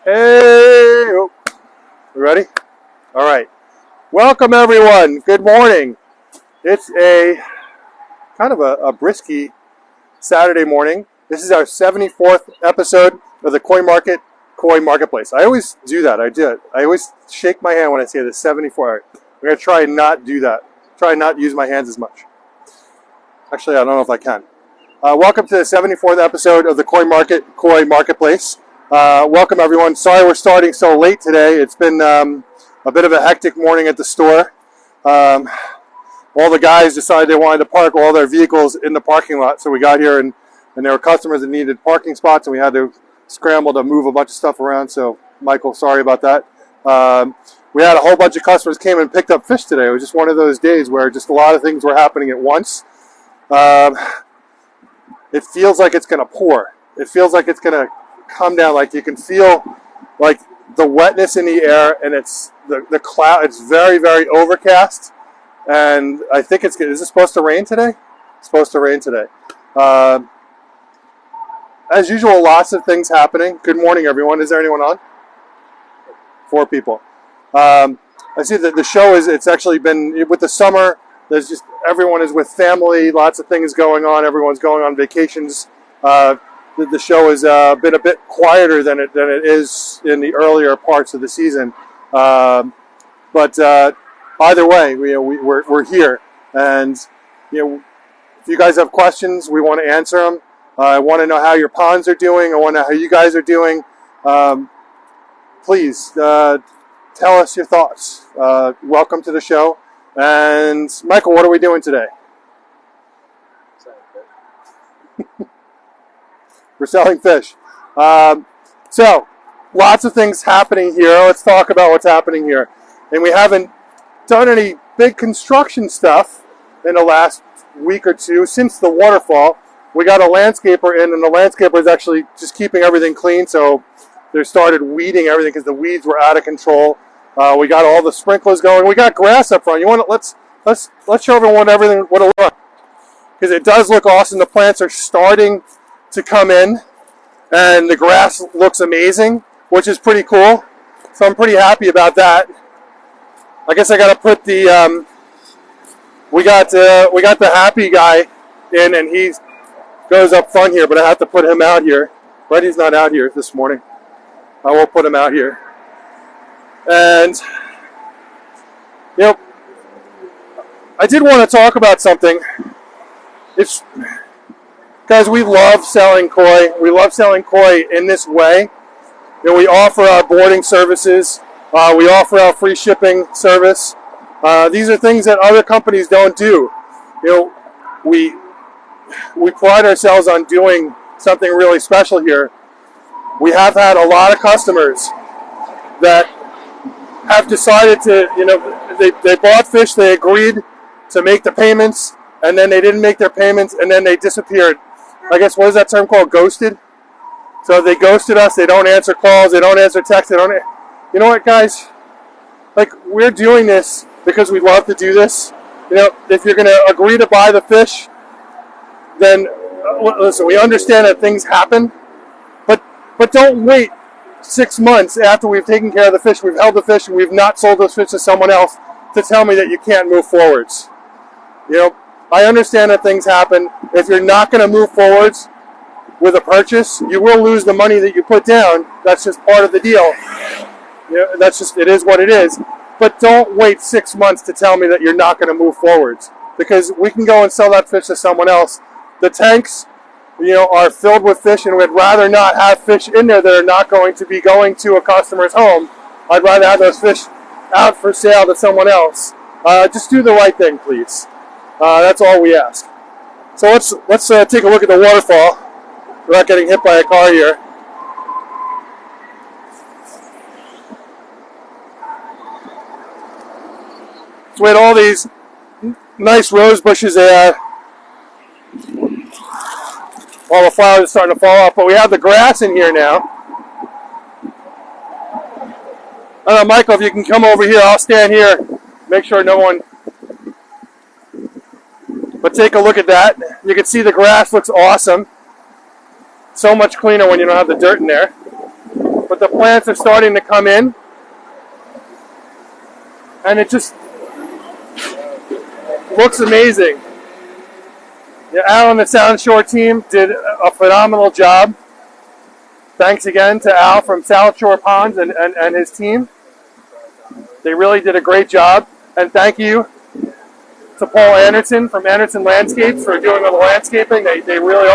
Hey, oh, you ready? All right. Welcome everyone. Good morning. It's a kind of a brisky Saturday morning. This is our 74th episode of the Koi Marketplace. I always do that. I do it. I always shake my hand when I say the 74. I'm going to try and not do that. Try and not use my hands as much. Actually, I don't know if I can. Welcome to the 74th episode of the Koi Marketplace. Welcome everyone. Sorry we're starting so late today. It's been a bit of a hectic morning at the store. All the guys decided they wanted to park all their vehicles in the parking lot, so we got here and there were customers that needed parking spots, and we had to scramble to move a bunch of stuff around. So Michael, sorry about that. We had a whole bunch of customers came and picked up fish today. It was just one of those days where just a lot of things were happening at once. It feels like it's going to pour. It feels like it's going to come down. Like you can feel like the wetness in the air, and it's the cloud. It's very, very overcast, and I think is it supposed to rain today? It's supposed to rain today. As usual, lots of things happening. Good morning, everyone. Is there anyone on? 4 people. I see that the show it's actually been with the summer. There's just everyone is with family. Lots of things going on. Everyone's going on vacations. The show has been a bit quieter than it is in the earlier parts of the season. But either way, we're here, and if you guys have questions, we want to answer them. I want to know how your ponds are doing. I want to know how you guys are doing. Please tell us your thoughts. Welcome to the show. And Michael, what are we doing today? We're selling fish. So, lots of things happening here. Let's talk about what's happening here. And we haven't done any big construction stuff in the last week or two since the waterfall. We got a landscaper in, and the landscaper is actually just keeping everything clean. So they started weeding everything because the weeds were out of control. We got all the sprinklers going. We got grass up front. You want to let's show everyone what it looks, because it does look awesome. The plants are starting to come in, and the grass looks amazing, which is pretty cool. So I'm pretty happy about that. I guess I got to put the we got the happy guy in, and he goes up front here, but I have to put him out here. Buddy's not out here this morning. I will put him out here. And I did want to talk about something. Guys, we love selling koi. We love selling koi in this way. We offer our boarding services. We offer our free shipping service. These are things that other companies don't do. We pride ourselves on doing something really special here. We have had a lot of customers that have decided to, they bought fish, they agreed to make the payments, and then they didn't make their payments, and then they disappeared. I guess, what is that term called? Ghosted? So they ghosted us. They don't answer calls. They don't answer texts. You know what, guys? We're doing this because we love to do this. If you're going to agree to buy the fish, then listen, we understand that things happen, but don't wait 6 months after we've taken care of the fish, we've held the fish, and we've not sold those fish to someone else to tell me that you can't move forwards. I understand that things happen. If you're not going to move forwards with a purchase, you will lose the money that you put down. That's just part of the deal. It is what it is. But don't wait 6 months to tell me that you're not going to move forwards, because we can go and sell that fish to someone else. The tanks, are filled with fish, and we'd rather not have fish in there that are not going to be going to a customer's home. I'd rather have those fish out for sale to someone else. Just do the right thing, please. That's all we ask. So let's take a look at the waterfall. We're not getting hit by a car here. So we had all these nice rose bushes there. All the flowers are starting to fall off, but we have the grass in here now. I don't know, Michael, if you can come over here, I'll stand here. Make sure no one... But take a look at that. You can see the grass looks awesome. So much cleaner when you don't have the dirt in there. but the plants are starting to come in, and it just looks amazing. Yeah, Al and the Sound Shore team did a phenomenal job. Thanks again to Al from South Shore Ponds and his team. They really did a great job. And thank you to Paul Anderson from Anderson Landscapes for doing all the landscaping. They really,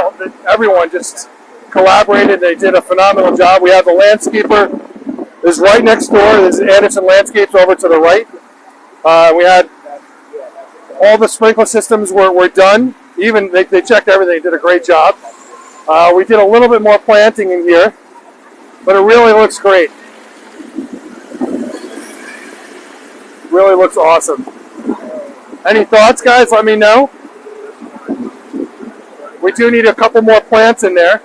everyone just collaborated. They did a phenomenal job. We have the landscaper is right next door. This is Anderson Landscapes over to the right. We had all the sprinkler systems were done. Even they checked everything. They did a great job. We did a little bit more planting in here, but it really looks great. Really looks awesome. Any thoughts, guys? Let me know. We do need a couple more plants in there.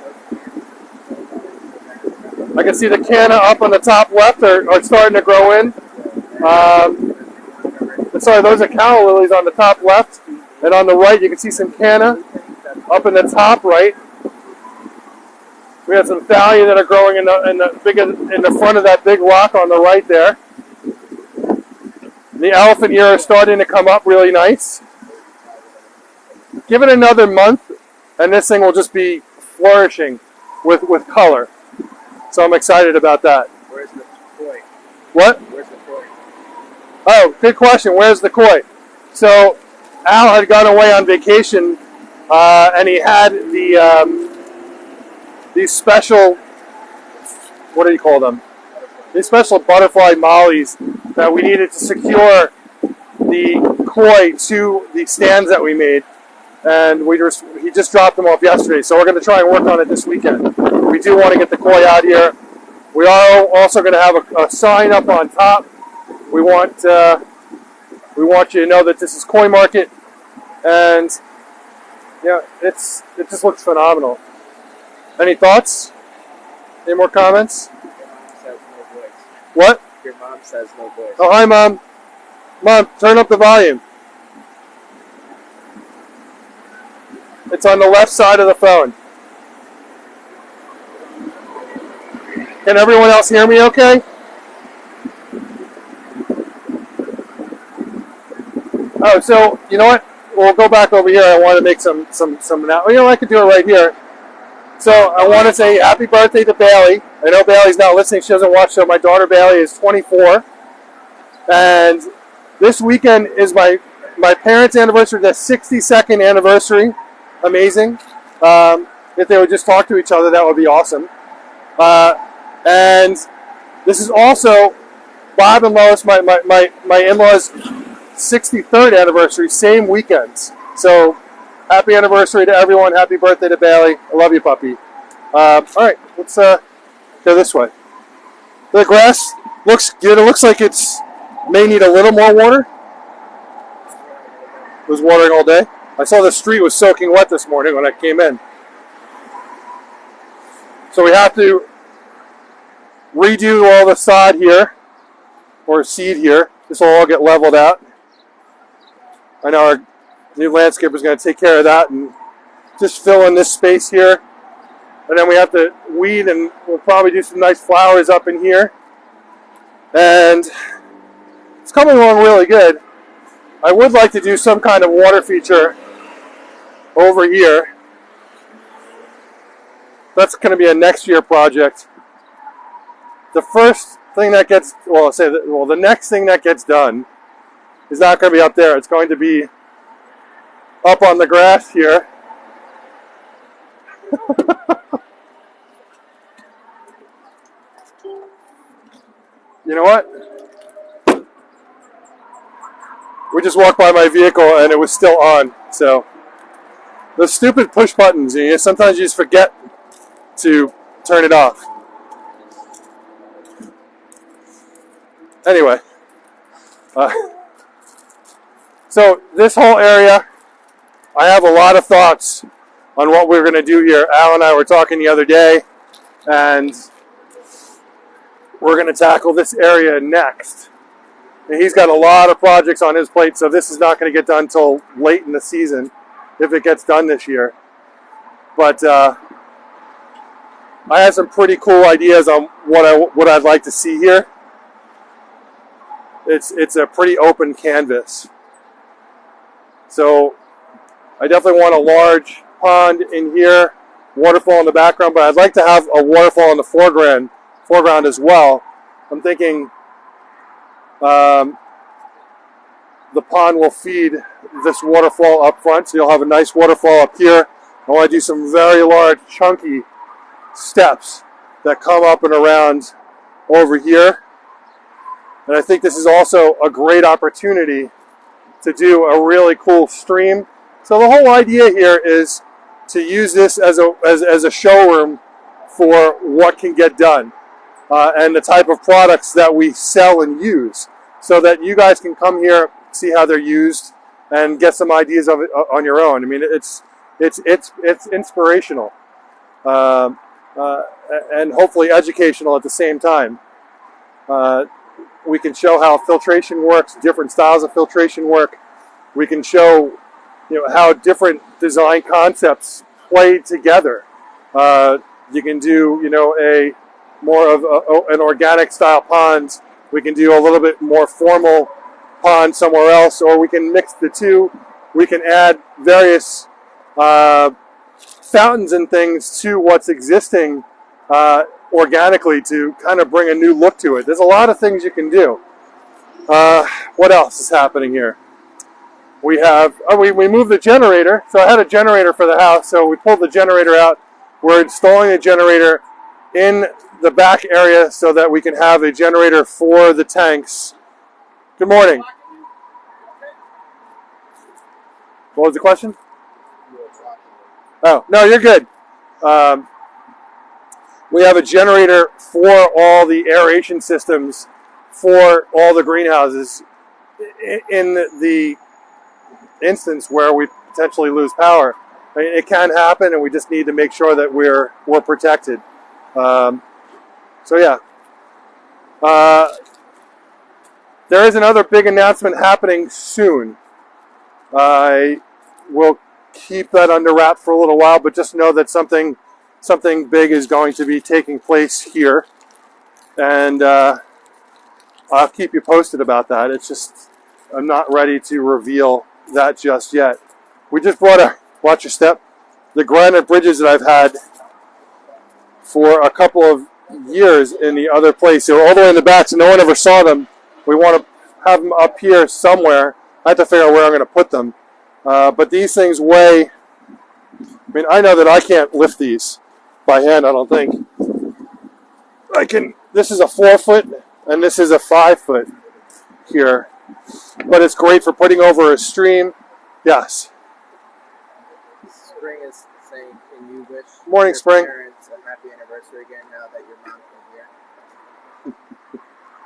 I can see the canna up on the top left are starting to grow in. Sorry, those are calla lilies on the top left. And on the right, you can see some canna up in the top right. We have some thalia that are growing in the front of that big rock on the right there. The elephant ear is starting to come up really nice. Give it another month, and this thing will just be flourishing with color. So I'm excited about that. Where's the koi? What? Where's the koi? Oh, good question. Where's the koi? So Al had gone away on vacation, and he had these special, what do you call them? These special butterfly mollies that we needed to secure the koi to the stands that we made. And he just dropped them off yesterday. So we're going to try and work on it this weekend. We do want to get the koi out here. We are also going to have a sign up on top. We want you to know that this is Koi Market. And yeah, it just looks phenomenal. Any thoughts? Any more comments? Your mom says no voice. What? Your mom says no voice. Oh, hi, Mom. Mom, turn up the volume. It's on the left side of the phone. Can everyone else hear me okay? Oh, so, you know what? We'll go back over here. I want to make some now. You know, I could do it right here. So I want to say happy birthday to Bailey. I know Bailey's not listening. She doesn't watch, so my daughter Bailey is 24. And this weekend is my parents' anniversary, the 62nd anniversary. Amazing. If they would just talk to each other, that would be awesome. And this is also Bob and Lois, my in-laws' 63rd anniversary, same weekends. So happy anniversary to everyone. Happy birthday to Bailey. I love you, puppy. All right, let's go this way. The grass looks good. It looks like it's may need a little more water. It was watering all day. I saw the street was soaking wet this morning when I came in. So we have to redo all the sod here, or seed here. This will all get leveled out. I know our new landscaper is going to take care of that and just fill in this space here. And then we have to weed, and we'll probably do some nice flowers up in here. And it's coming along really good. I would like to do some kind of water feature over here. That's going to be a next year project. The first thing that gets, the next thing that gets done is not going to be up there. It's going to be up on the grass here. You know what? We just walked by my vehicle and it was still on. So the stupid push buttons, sometimes you just forget to turn it off. Anyway, so this whole area, I have a lot of thoughts on what we're going to do here. Al and I were talking the other day, and we're going to tackle this area next. And he's got a lot of projects on his plate, so this is not going to get done until late in the season, if it gets done this year. But I have some pretty cool ideas on what I'd like to see here. It's a pretty open canvas. So I definitely want a large pond in here, waterfall in the background, but I'd like to have a waterfall in the foreground as well. I'm thinking the pond will feed this waterfall up front, so you'll have a nice waterfall up here. I want to do some very large, chunky steps that come up and around over here. And I think this is also a great opportunity to do a really cool stream. So the whole idea here is to use this as a showroom for what can get done and the type of products that we sell and use, so that you guys can come here, see how they're used, and get some ideas of it on your own. I mean, it's inspirational and hopefully educational at the same time. We can show how filtration works, different styles of filtration work. We can show, how different design concepts play together. You can do, a more of an organic style pond. We can do a little bit more formal pond somewhere else, or we can mix the two. We can add various fountains and things to what's existing organically to kind of bring a new look to it. There's a lot of things you can do. What else is happening here? We have, we moved the generator. So I had a generator for the house, so we pulled the generator out. We're installing the generator in the back area so that we can have a generator for the tanks. Good morning. What was the question? Oh, no, you're good. We have a generator for all the aeration systems for all the greenhouses in the instance where we potentially lose power. I mean, it can happen, and we just need to make sure that we're protected. So yeah. There is another big announcement happening soon. I will keep that under wraps for a little while, but just know that something big is going to be taking place here, and I'll keep you posted about that. It's just I'm not ready to reveal that just yet. We just brought watch your step, the granite bridges that I've had for a couple of years in the other place. They were all the way in the back, so no one ever saw them. We want to have them up here somewhere. I have to figure out where I'm going to put them. But these things weigh, I mean, I know that I can't lift these by hand, I don't think. I can, this is a 4 foot, and this is a 5 foot here. But it's great for putting over a stream. Yes. Spring is saying, can you wish Morning, your Spring. parents a happy anniversary again now that your mom's been here?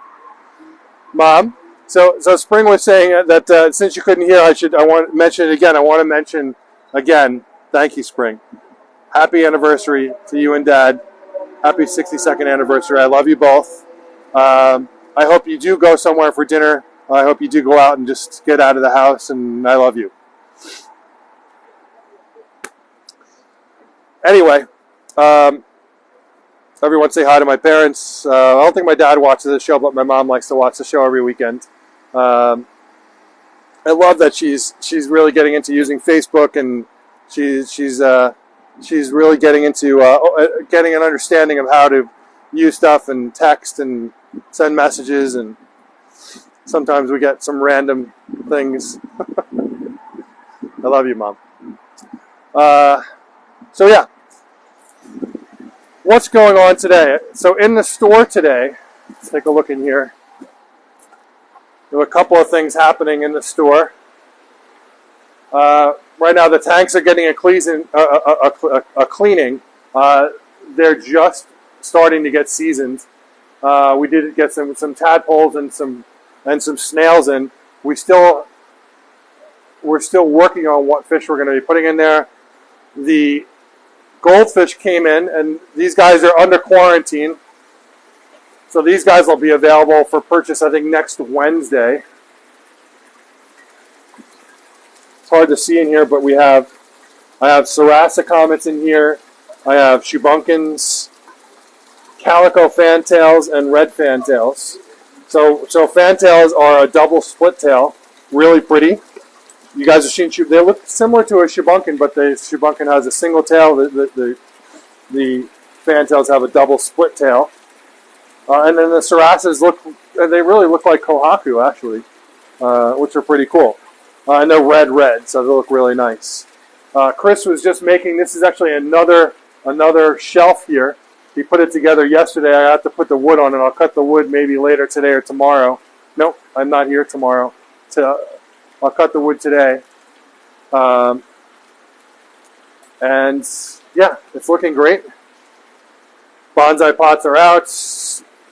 Mom. So Spring was saying that since you couldn't hear, I want to mention it again. I want to mention again, thank you, Spring. Happy anniversary to you and Dad. Happy 62nd anniversary. I love you both. I hope you do go somewhere for dinner. I hope you do go out and just get out of the house, and I love you. Anyway, everyone say hi to my parents. I don't think my dad watches the show, but my mom likes to watch the show every weekend. I love that she's really getting into using Facebook, and she's really getting into getting an understanding of how to use stuff and text and send messages, and sometimes we get some random things. I love you, Mom. So yeah, what's going on today? So in the store today, let's take a look in here. There are a couple of things happening in the store. Right now, the tanks are getting a cleaning. They're just starting to get seasoned. We did get some tadpoles and some snails in. We're still working on what fish we're going to be putting in there. The goldfish came in, and these guys are under quarantine. So these guys will be available for purchase, I think, next Wednesday. It's hard to see in here, but I have Sarasa comets in here. I have Shubunkins. calico fantails and red fantails. So fantails are a double split tail, really pretty. You guys have seen, they look similar to a shibunkin, but the shibunkin has a single tail. The fantails have a double split tail. And then the sarasas they really look like kohaku, actually, which are pretty cool. And they're red, so they look really nice. Chris was just making, this is actually another shelf here. He put it together yesterday. I have to put the wood on it. I'll cut the wood maybe later today or tomorrow. Nope, I'm not here tomorrow. I'll cut the wood today. And yeah, it's looking great. Bonsai pots are out.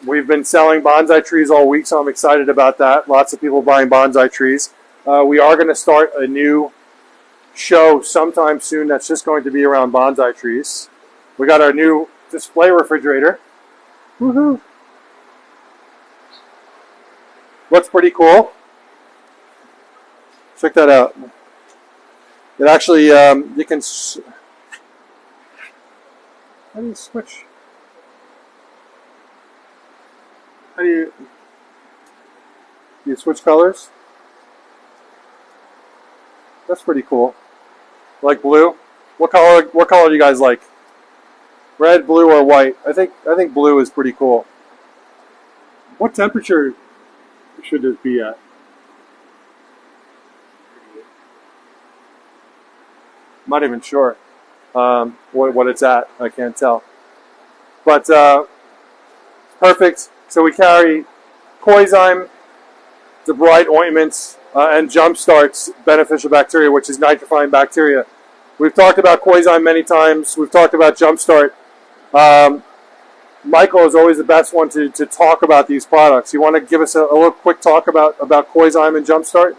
We've been selling bonsai trees all week, so I'm excited about that. Lots of people buying bonsai trees. We are going to start a new show sometime soon that's just going to be around bonsai trees. We got our new display refrigerator. Woohoo! Looks pretty cool. Check that out. It actually, you can... How do you switch? How do you switch colors? That's pretty cool. Like blue? What color do you guys like? Red, blue, or white? I think blue is pretty cool. What temperature should this be at? I'm not even sure what it's at. I can't tell. But perfect. So we carry Koizyme, the bright ointments, and Jumpstart's beneficial bacteria, which is nitrifying bacteria. We've talked about Koizyme many times. We've talked about Jumpstart. Michael is always the best one to talk about these products. You want to give us a little quick talk about Koizyme and Jumpstart?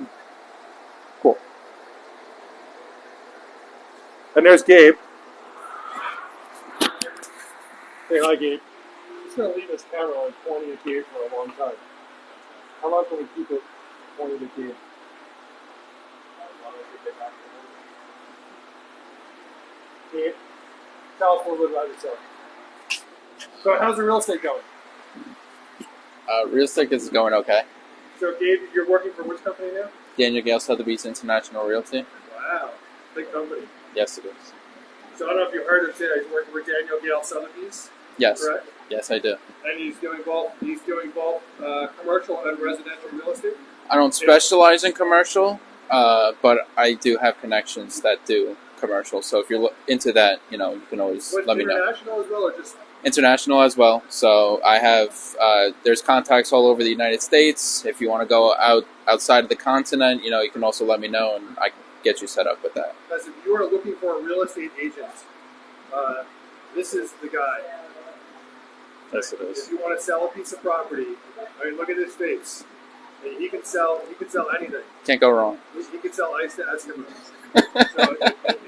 Cool. And there's Gabe. Say hi, Gabe. I'm just going to leave this camera like pointing at Gabe for a long time. How long can we keep it pointing at Gabe? Gabe, tell us a little bit about yourself. So how's the real estate going? Real estate is going okay. So Gabe, you're working for which company now? Daniel Gale Sotheby's International Realty. Wow, big company. Yes, it is. So I don't know if you heard him say that he's working for Daniel Gale Sotheby's. Yes. Correct? Yes, I do. And he's doing both commercial and residential real estate. I don't specialize in commercial, but I do have connections that do commercial. So if you're into that, you can always let me know. International as well, or just International as well. So I have there's contacts all over the United States. If you want to go outside of the continent, you can also let me know, and I can get you set up with that. As if you are looking for a real estate agent, this is the guy. Yes, it is. If you want to sell a piece of property, look at his face. He can sell anything. Can't go wrong. He can sell ice to Eskimos. So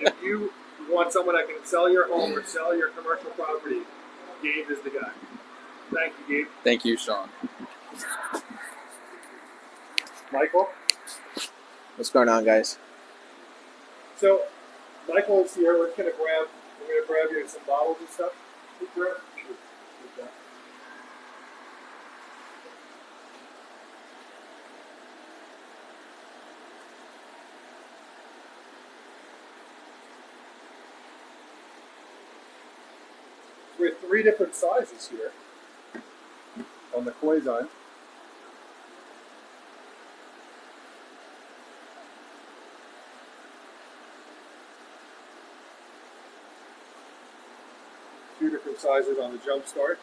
if you want someone that can sell your home or sell your commercial property, Gabe is the guy. Thank you, Gabe. Thank you, Sean. Michael? What's going on, guys? So, Michael's here. We're gonna grab you some bottles and stuff. We have 3 different sizes here on the Koizyme. Two different sizes on the Jumpstart.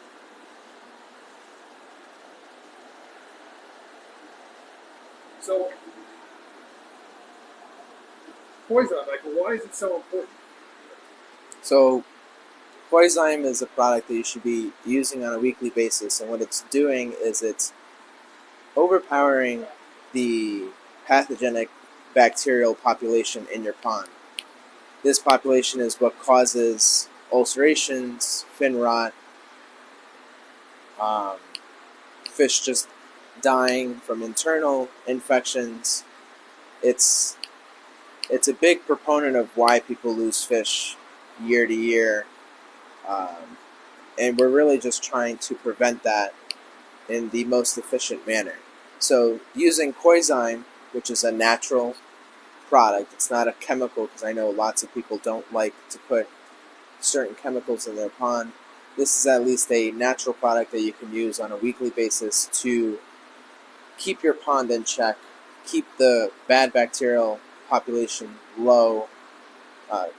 So, Koizyme, Michael, why is it so important? So, Koizyme is a product that you should be using on a weekly basis, and what it's doing is it's overpowering the pathogenic bacterial population in your pond. This population is what causes ulcerations, fin rot, fish just dying from internal infections. It's a big proponent of why people lose fish year to year. And we're really just trying to prevent that in the most efficient manner. So using Coizyme, which is a natural product, it's not a chemical, because I know lots of people don't like to put certain chemicals in their pond. This is at least a natural product that you can use on a weekly basis to keep your pond in check, keep the bad bacterial population low.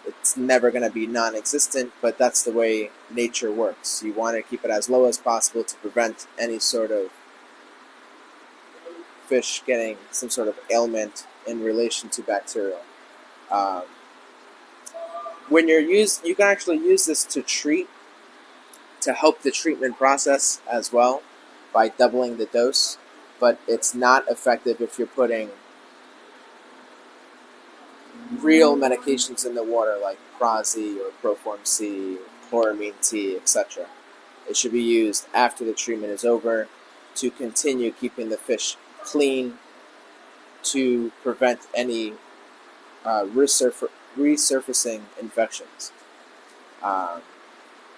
It's never going to be non-existent, but that's the way nature works. You want to keep it as low as possible to prevent any sort of fish getting some sort of ailment in relation to bacterial. When you can actually use this to treat, to help the treatment process as well by doubling the dose, but it's not effective if you're putting real medications in the water like Prozi or Proform C, chloramine T, etc. It should be used after the treatment is over to continue keeping the fish clean, to prevent any resurfacing infections.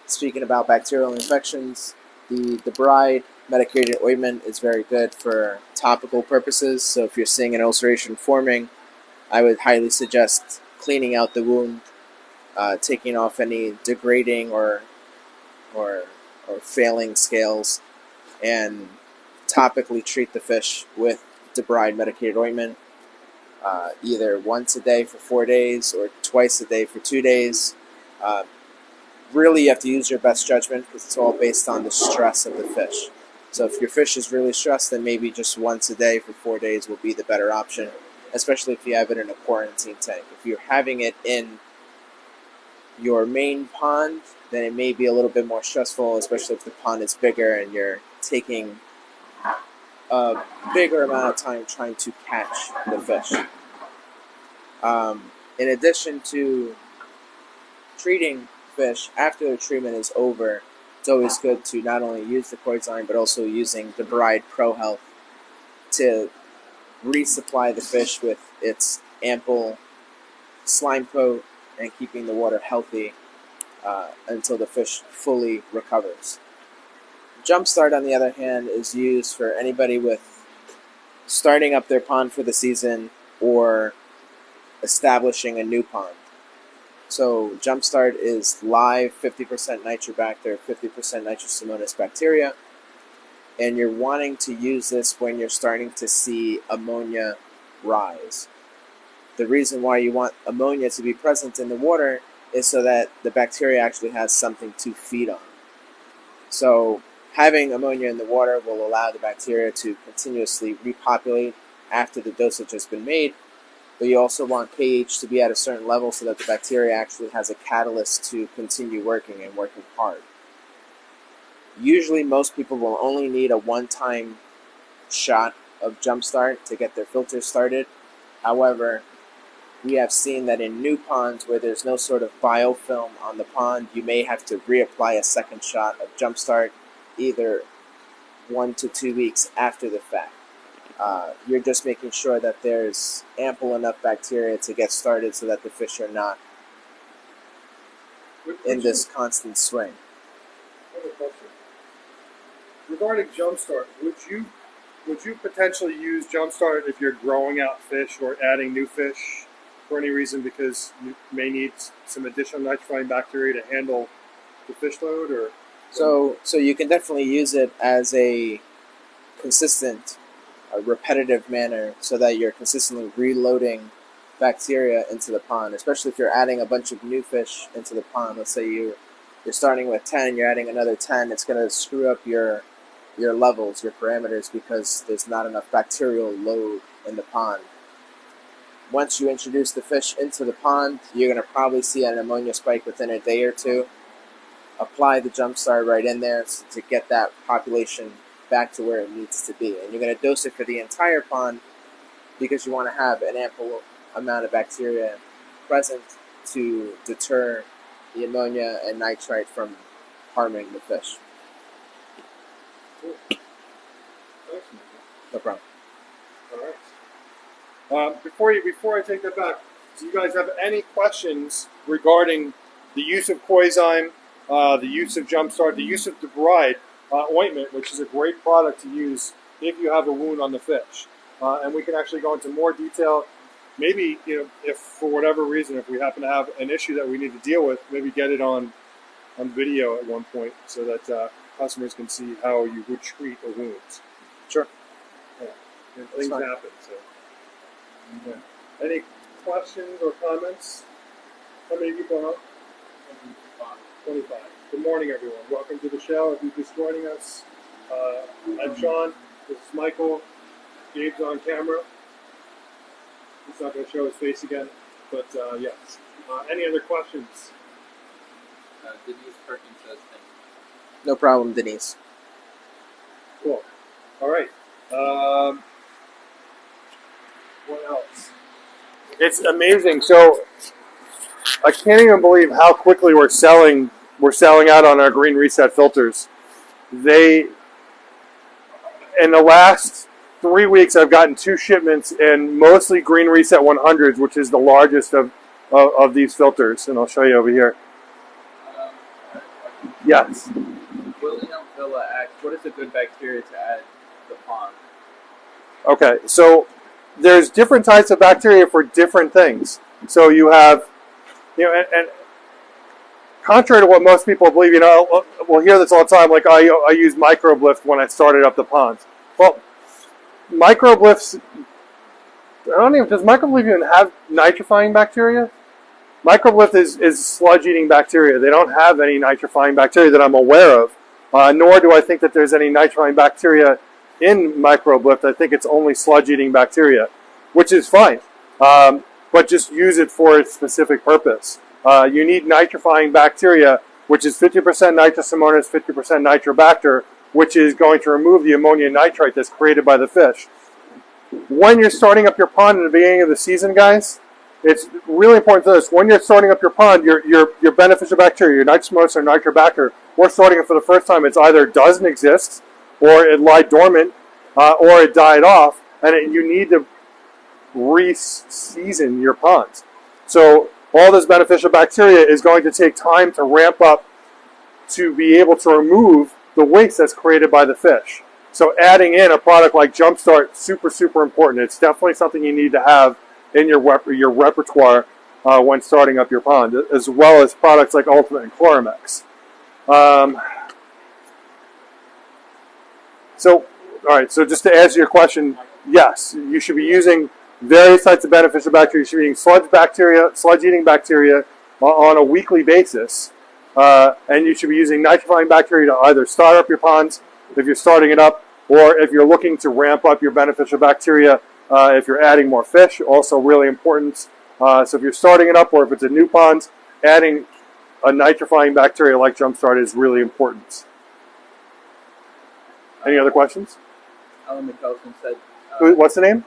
Speaking about bacterial infections, the Bride medicated ointment is very good for topical purposes. So if you're seeing an ulceration forming, I would highly suggest cleaning out the wound, taking off any degrading or failing scales, and topically treat the fish with the Bride medicated ointment, either once a day for 4 days or twice a day for 2 days. Really, you have to use your best judgment because it's all based on the stress of the fish. So if your fish is really stressed, then maybe just once a day for 4 days will be the better option, especially if you have it in a quarantine tank. If you're having it in your main pond, then it may be a little bit more stressful, especially if the pond is bigger and you're taking a bigger amount of time trying to catch the fish. In addition to treating fish, after the treatment is over, it's always good to not only use the Coizyme, but also using the Bride Pro Health to resupply the fish with its ample slime coat and keeping the water healthy until the fish fully recovers. Jumpstart, on the other hand, is used for anybody with starting up their pond for the season or establishing a new pond. So Jumpstart is live 50% Nitrobacter, 50% Nitrosomonas bacteria, and you're wanting to use this when you're starting to see ammonia rise. The reason why you want ammonia to be present in the water is so that the bacteria actually has something to feed on. So having ammonia in the water will allow the bacteria to continuously repopulate after the dosage has been made, but you also want pH to be at a certain level so that the bacteria actually has a catalyst to continue working and working hard. Usually most people will only need a one-time shot of Jumpstart to get their filters started. However, we have seen that in new ponds where there's no sort of biofilm on the pond, you may have to reapply a second shot of Jumpstart either 1 to 2 weeks after the fact. You're just making sure that there's ample enough bacteria to get started so that the fish are not in this constant swing. I have a question. Regarding Jumpstart, would you potentially use Jumpstart if you're growing out fish or adding new fish for any reason, because you may need some additional nitrifying bacteria to handle the fish load? Or so you can definitely use it as a consistent, repetitive manner so that you're consistently reloading bacteria into the pond, especially if you're adding a bunch of new fish into the pond. Let's say you're starting with 10, you're adding another 10, it's going to screw up your levels, your parameters, because there's not enough bacterial load in the pond. Once you introduce the fish into the pond, you're going to probably see an ammonia spike within a day or two. Apply the Jumpstart right in there to get that population back to where it needs to be. And you're going to dose it for the entire pond because you want to have an ample amount of bacteria present to deter the ammonia and nitrite from harming the fish. cool. Thanks, Michael. No problem. All right. Before I take that back, do you guys have any questions regarding the use of Coizyme, the use of Jumpstart, the use of the Bride ointment, which is a great product to use if you have a wound on the fish. And we can actually go into more detail. Maybe, if for whatever reason, if we happen to have an issue that we need to deal with, maybe get it on video at one point so that customers can see how you would treat a wound. Sure. Yeah. And things happen. So, yeah. Any questions or comments? How many people are up? 25. Good morning, everyone. Welcome to the show. If you're just joining us, I'm Sean. This is Michael. Gabe's on camera. He's not going to show his face again, but yes. Any other questions? Denise Perkins says thank you. No problem, Denise. Cool. All right. What else? It's amazing. So I can't even believe how quickly we're selling out on our Green Reset filters. In the last 3 weeks, I've gotten 2 shipments, and mostly Green Reset 100s, which is the largest of these filters. And I'll show you over here. Yes. William Villa asks, what is a good bacteria to add to the pond? Okay, so there's different types of bacteria for different things. So you have, and contrary to what most people believe, we'll hear this all the time, like I use microblift when I started up the ponds. Well, microblifts, does microblift even have nitrifying bacteria? Microblift is sludge-eating bacteria. They don't have any nitrifying bacteria that I'm aware of, nor do I think that there's any nitrifying bacteria in microblift. I think it's only sludge-eating bacteria, which is fine, but just use it for its specific purpose. You need nitrifying bacteria, which is 50% nitrosomonas, 50% nitrobacter, which is going to remove the ammonium nitrite that's created by the fish. When you're starting up your pond in the beginning of the season, guys, it's really important to this. When you're starting up your pond, your beneficial bacteria, your nitrosomonas or nitrobacter, we're starting it for the first time. It's either doesn't exist, or it lied dormant, or it died off, and you need to re-season your ponds. So all this beneficial bacteria is going to take time to ramp up to be able to remove the waste that's created by the fish. So adding in a product like Jumpstart, super, super important. It's definitely something you need to have in your repertoire when starting up your pond, as well as products like Ultimate and Chloromex. So just to answer your question, yes, you should be using various types of beneficial bacteria. You should be eating sludge-eating bacteria on a weekly basis. And you should be using nitrifying bacteria to either start up your ponds if you're starting it up, or if you're looking to ramp up your beneficial bacteria if you're adding more fish. Also really important. So if you're starting it up, or if it's a new pond, adding a nitrifying bacteria like Jumpstart is really important. Any other questions? Alan McKelson said... what's the name?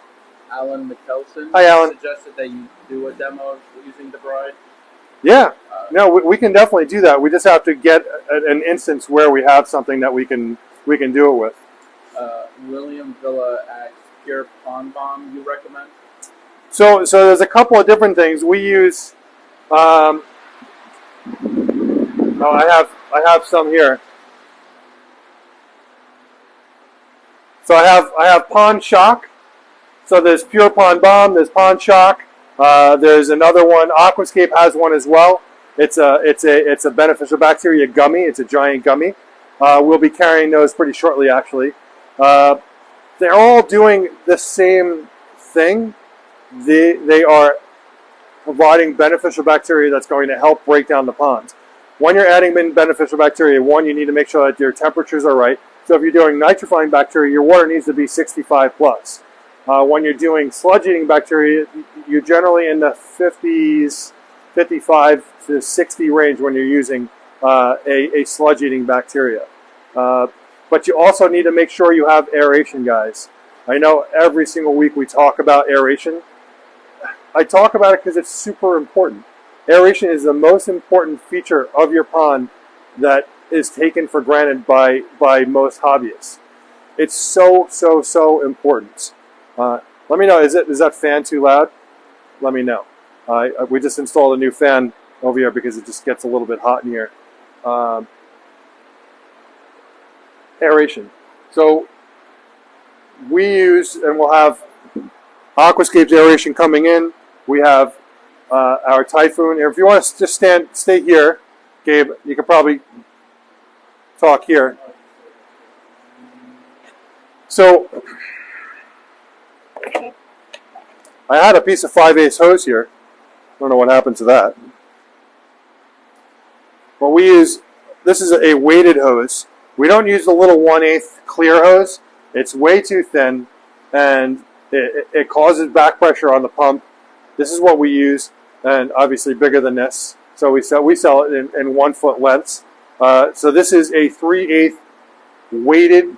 Alan McKelson. Hi, Alan. Suggested that you do a demo of using the Bride. Yeah. No, we can definitely do that. We just have to get an instance where we have something that we can do it with. William Villa asks, pure pond bomb you recommend? So there's a couple of different things we use. I have some here. So I have Pond Shock. So there's Pure Pond Bomb. There's Pond Shock. There's another one. Aquascape has one as well. It's a beneficial bacteria gummy. It's a giant gummy. We'll be carrying those pretty shortly, actually. They're all doing the same thing. They are providing beneficial bacteria that's going to help break down the ponds. When you're adding in beneficial bacteria, one, you need to make sure that your temperatures are right. So if you're doing nitrifying bacteria, your water needs to be 65 plus. When you're doing sludge-eating bacteria, you're generally in the 50s, 55 to 60 range when you're using a sludge-eating bacteria. But you also need to make sure you have aeration, guys. I know every single week we talk about aeration. I talk about it because it's super important. Aeration is the most important feature of your pond that is taken for granted by most hobbyists. It's so, so, so important. Let me know, is that fan too loud? Let me know. We just installed a new fan over here because it just gets a little bit hot in here. aeration. So we use, and we'll have Aquascape's aeration coming in. We have our Typhoon. If you want to just stay here, Gabe, you could probably talk here. So I had a piece of 5/8 hose here. I don't know what happened to that. But we use, this is a weighted hose. We don't use the little 1/8 clear hose. It's way too thin, and it causes back pressure on the pump. This is what we use, and obviously bigger than this. So we sell it in 1 foot lengths. So this is a 3/8 weighted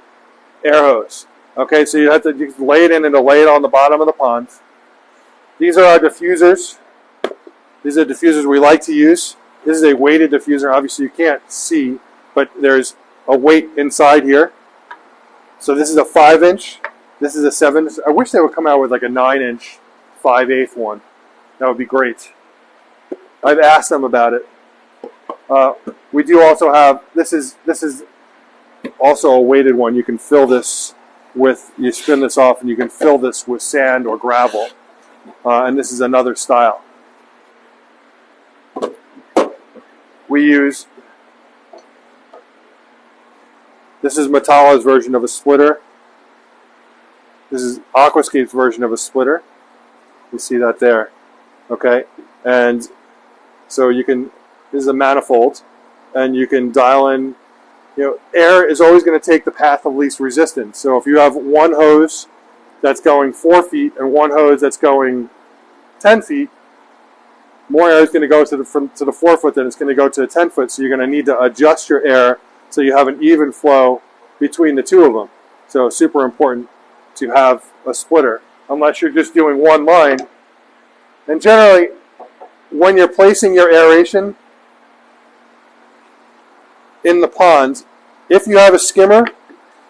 air hose. Okay, so you have to lay it in and lay it on the bottom of the pond. These are our diffusers. These are diffusers we like to use. This is a weighted diffuser. Obviously you can't see, but there's a weight inside here. So this is a 5-inch. This is a 7. I wish they would come out with like a 9-inch 5/8 one. That would be great. I've asked them about it. We do also have, this is also a weighted one. You can fill this with, you spin this off and you can fill this with sand or gravel. And this is another style. We use, this is Metala's version of a splitter. This is Aquascape's version of a splitter. You see that there, okay? And so you can, this is a manifold, and you can dial in, you know, air is always going to take the path of least resistance. So if you have one hose that's going 4 feet and one hose that's going 10 feet, more air is going to go to the 4 foot than it's going to go to the 10 foot. So you're going to need to adjust your air so you have an even flow between the two of them. So super important to have a splitter, unless you're just doing one line. And generally, when you're placing your aeration in the pond, if you have a skimmer,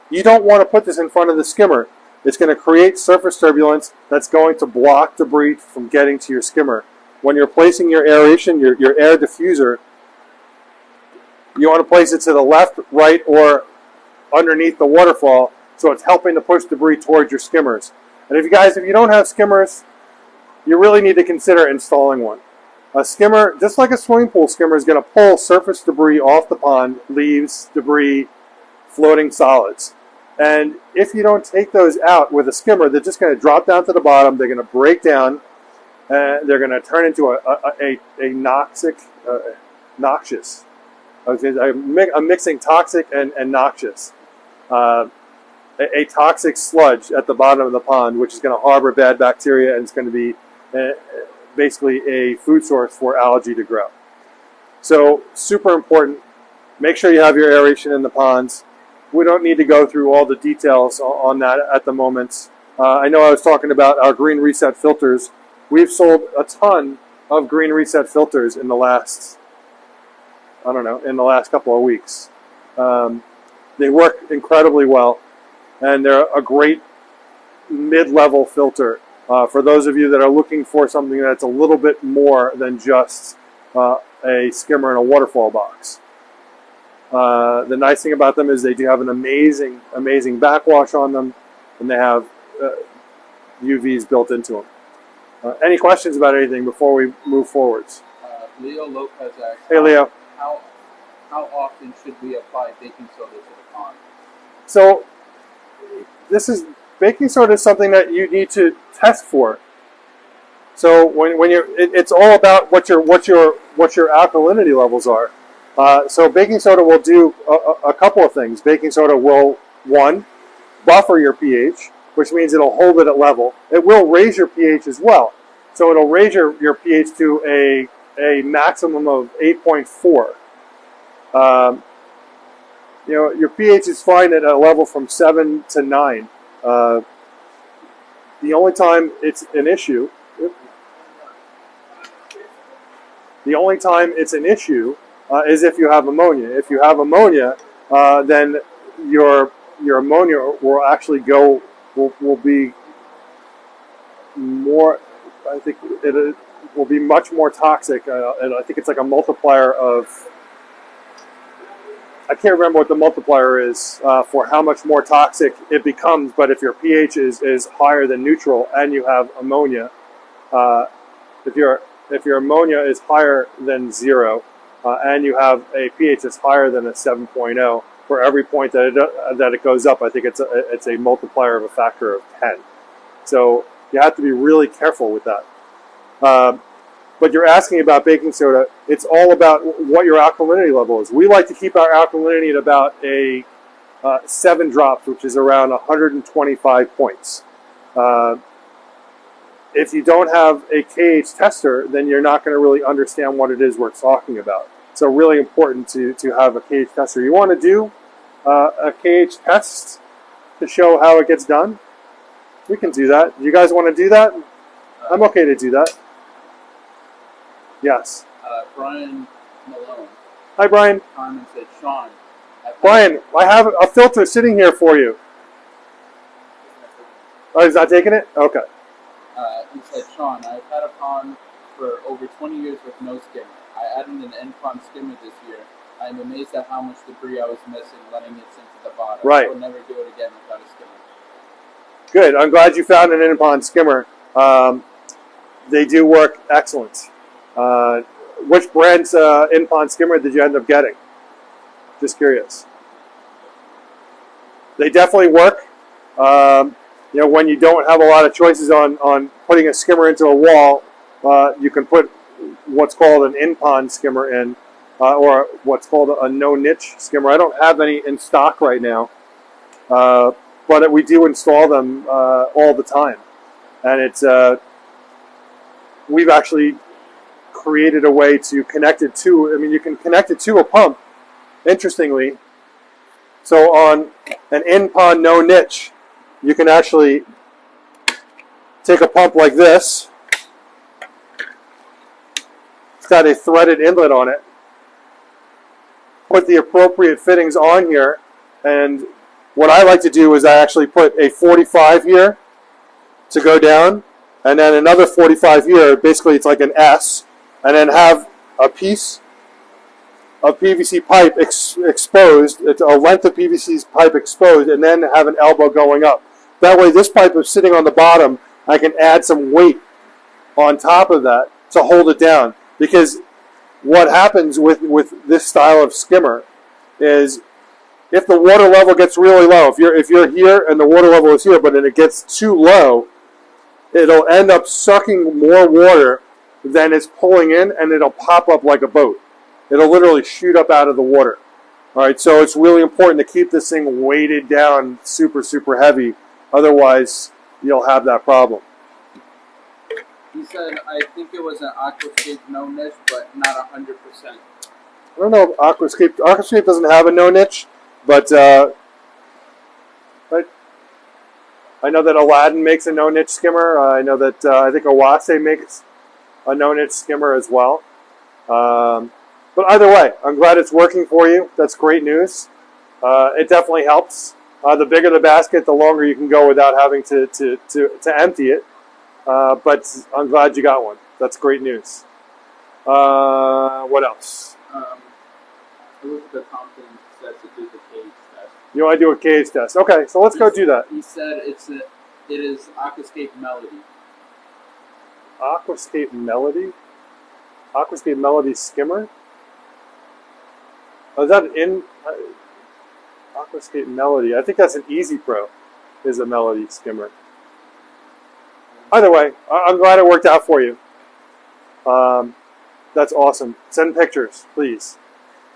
you don't want to put this in front of the skimmer. It's going to create surface turbulence that's going to block debris from getting to your skimmer. When you're placing your aeration, your air diffuser, you want to place it to the left, right, or underneath the waterfall, so it's helping to push debris towards your skimmers. And if you don't have skimmers, you really need to consider installing one. A skimmer, just like a swimming pool skimmer, is going to pull surface debris off the pond, leaves, debris, floating solids. And if you don't take those out with a skimmer, they're just going to drop down to the bottom, they're going to break down, and they're going to turn into a noxious. I'm mixing toxic and noxious. A toxic sludge at the bottom of the pond, which is going to harbor bad bacteria, and it's going to be basically a food source for algae to grow. So super important. Make sure you have your aeration in the ponds. We don't need to go through all the details on that at the moment. I know I was talking about our green reset filters. We've sold a ton of green reset filters in the last, in the last couple of weeks. They work incredibly well, and they're a great mid-level filter for those of you that are looking for something that's a little bit more than just a skimmer and a waterfall box. The nice thing about them is they do have an amazing backwash on them, and they have UVs built into them. Any questions about anything before we move forwards? Leo Lopez asks, hey, Leo. How often should we apply baking soda to the pond? So baking soda is something that you need to test for. So when it's all about what your alkalinity levels are. So baking soda will do a couple of things. Baking soda will, one, buffer your pH, which means it'll hold it at level. It will raise your pH as well. So it'll raise your pH to a maximum of 8.4. Your pH is fine at a level from 7 to 9. The only time it's an issue is if you have ammonia. If you have ammonia, then your ammonia will actually will be more. I think it will be much more toxic, and I think it's like a multiplier of I can't remember what the multiplier is for how much more toxic it becomes, but if your pH is higher than neutral and you have ammonia, if your ammonia is higher than 0 and you have a pH that's higher than a 7.0, for every point that it goes up, I think it's a multiplier of a factor of 10. So you have to be really careful with that. But you're asking about baking soda. It's all about what your alkalinity level is. We like to keep our alkalinity at about a 7 drops, which is around 125 points. If you don't have a KH tester, then you're not going to really understand what it is we're talking about. So really important to have a KH tester. You want to do a KH test to show how it gets done? We can do that. You guys want to do that? I'm okay to do that. Yes. Brian Malone. Hi, Brian. Carmen said, Sean. Brian, I have a filter sitting here for you. Oh, he's not taking it? Okay. He said, Sean, I've had a pond for over 20 years with no skimmer. I added an end-pond skimmer this year. I am amazed at how much debris I was missing letting it sink to the bottom. Right. I will never do it again without a skimmer. Good. I'm glad you found an end-pond skimmer. They do work excellent. Which brand's end-pond skimmer did you end up getting? Just curious. They definitely work. When you don't have a lot of choices on putting a skimmer into a wall, you can put what's called an in-pond skimmer in, or what's called a no-niche skimmer. I don't have any in stock right now, but we do install them all the time. And it's we've actually created a way to connect it to, you can connect it to a pump, interestingly. So on an in-pond no-niche, you can actually take a pump like this. It's got a threaded inlet on it. Put the appropriate fittings on here, and what I like to do is I actually put a 45 here to go down, and then another 45 here. Basically, it's like an S, and then have a piece of PVC pipe exposed, it's a length of PVC pipe exposed, and then have an elbow going up. That way, this pipe is sitting on the bottom. I can add some weight on top of that to hold it down. Because what happens with this style of skimmer is if the water level gets really low, if you're here and the water level is here, but then it gets too low, it'll end up sucking more water than it's pulling in, and it'll pop up like a boat. It'll literally shoot up out of the water. All right, so it's really important to keep this thing weighted down super, super heavy. Otherwise, you'll have that problem. He said, I think it was an aquascape no niche, but not 100%. I don't know if Aquascape doesn't have a no niche, but I know that Aladdin makes a no niche skimmer. I know that I think Owase makes a no niche skimmer as well. But either way, I'm glad it's working for you. That's great news. It definitely helps. The bigger the basket, the longer you can go without having to empty it. But I'm glad you got one. That's great news. What else? Elizabeth Thompson says to do the cage test. You want to do a cage test? Okay, so let's go do that. He said it is Aquascape Melody. Aquascape Melody? Aquascape Melody skimmer? Oh, is that in Aquascape Melody? I think that's an Easy Pro, is a Melody skimmer. Either way, I'm glad it worked out for you. That's awesome. Send pictures, please.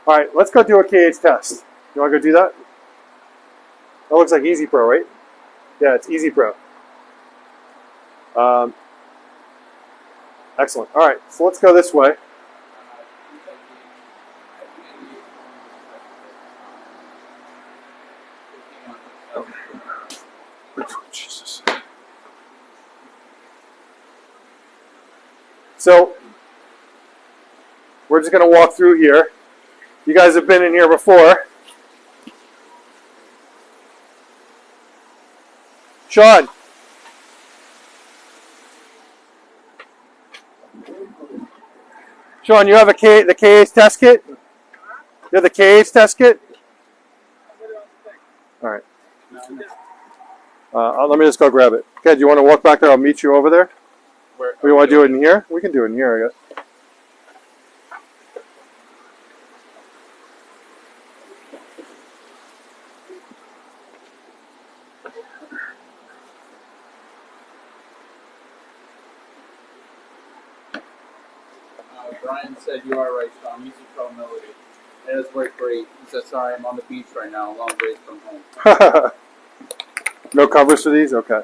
All right, let's go do a KH test. You want to go do that? That looks like Easy Pro, right? Yeah, it's Easy Pro. Excellent. All right, so let's go this way. Jesus. So we're just going to walk through here. You guys have been in here before. Sean. Sean, you have the KH test kit? You have the KH test kit? Let me just go grab it. Okay, do you want to walk back there? I'll meet you over there. Where? Or you want to do it in here? We can do it in here, I guess. Brian said you are right, Sean. Music Pro Melody. It has worked great. He said, sorry, I'm on the beach right now, a long ways from home. No covers for these? Okay.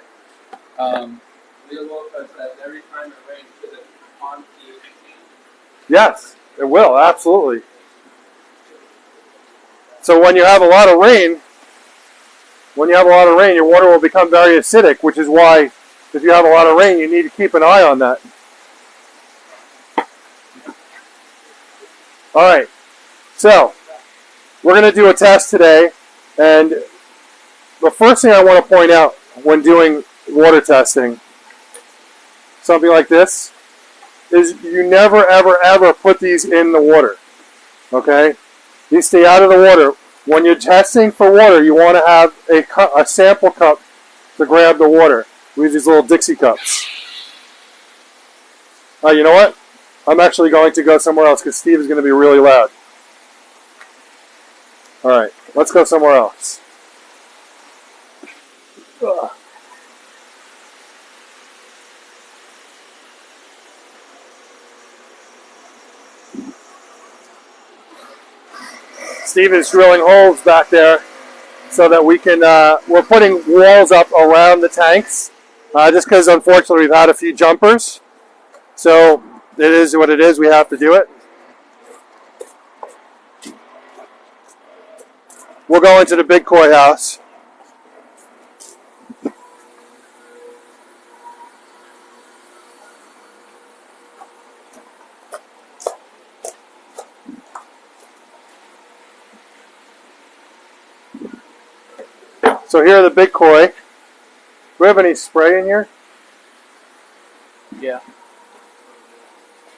Leo Lopez said every time it rains, should the pond pH change? Yes, it will, absolutely. So when you have a lot of rain, your water will become very acidic, which is why if you have a lot of rain, you need to keep an eye on that. All right, so we're going to do a test today, and the first thing I want to point out when doing water testing, something like this, is you never, ever, ever put these in the water, okay? These stay out of the water. When you're testing for water, you want to have a sample cup to grab the water. We use these little Dixie cups. You know what? I'm actually going to go somewhere else because Steve is going to be really loud. All right, let's go somewhere else. Ugh. Steve is drilling holes back there so that we can, we're putting walls up around the tanks just because unfortunately we've had a few jumpers. So it is what it is, we have to do it. We'll go into the big koi house. So here are the big koi. Do we have any spray in here? Yeah.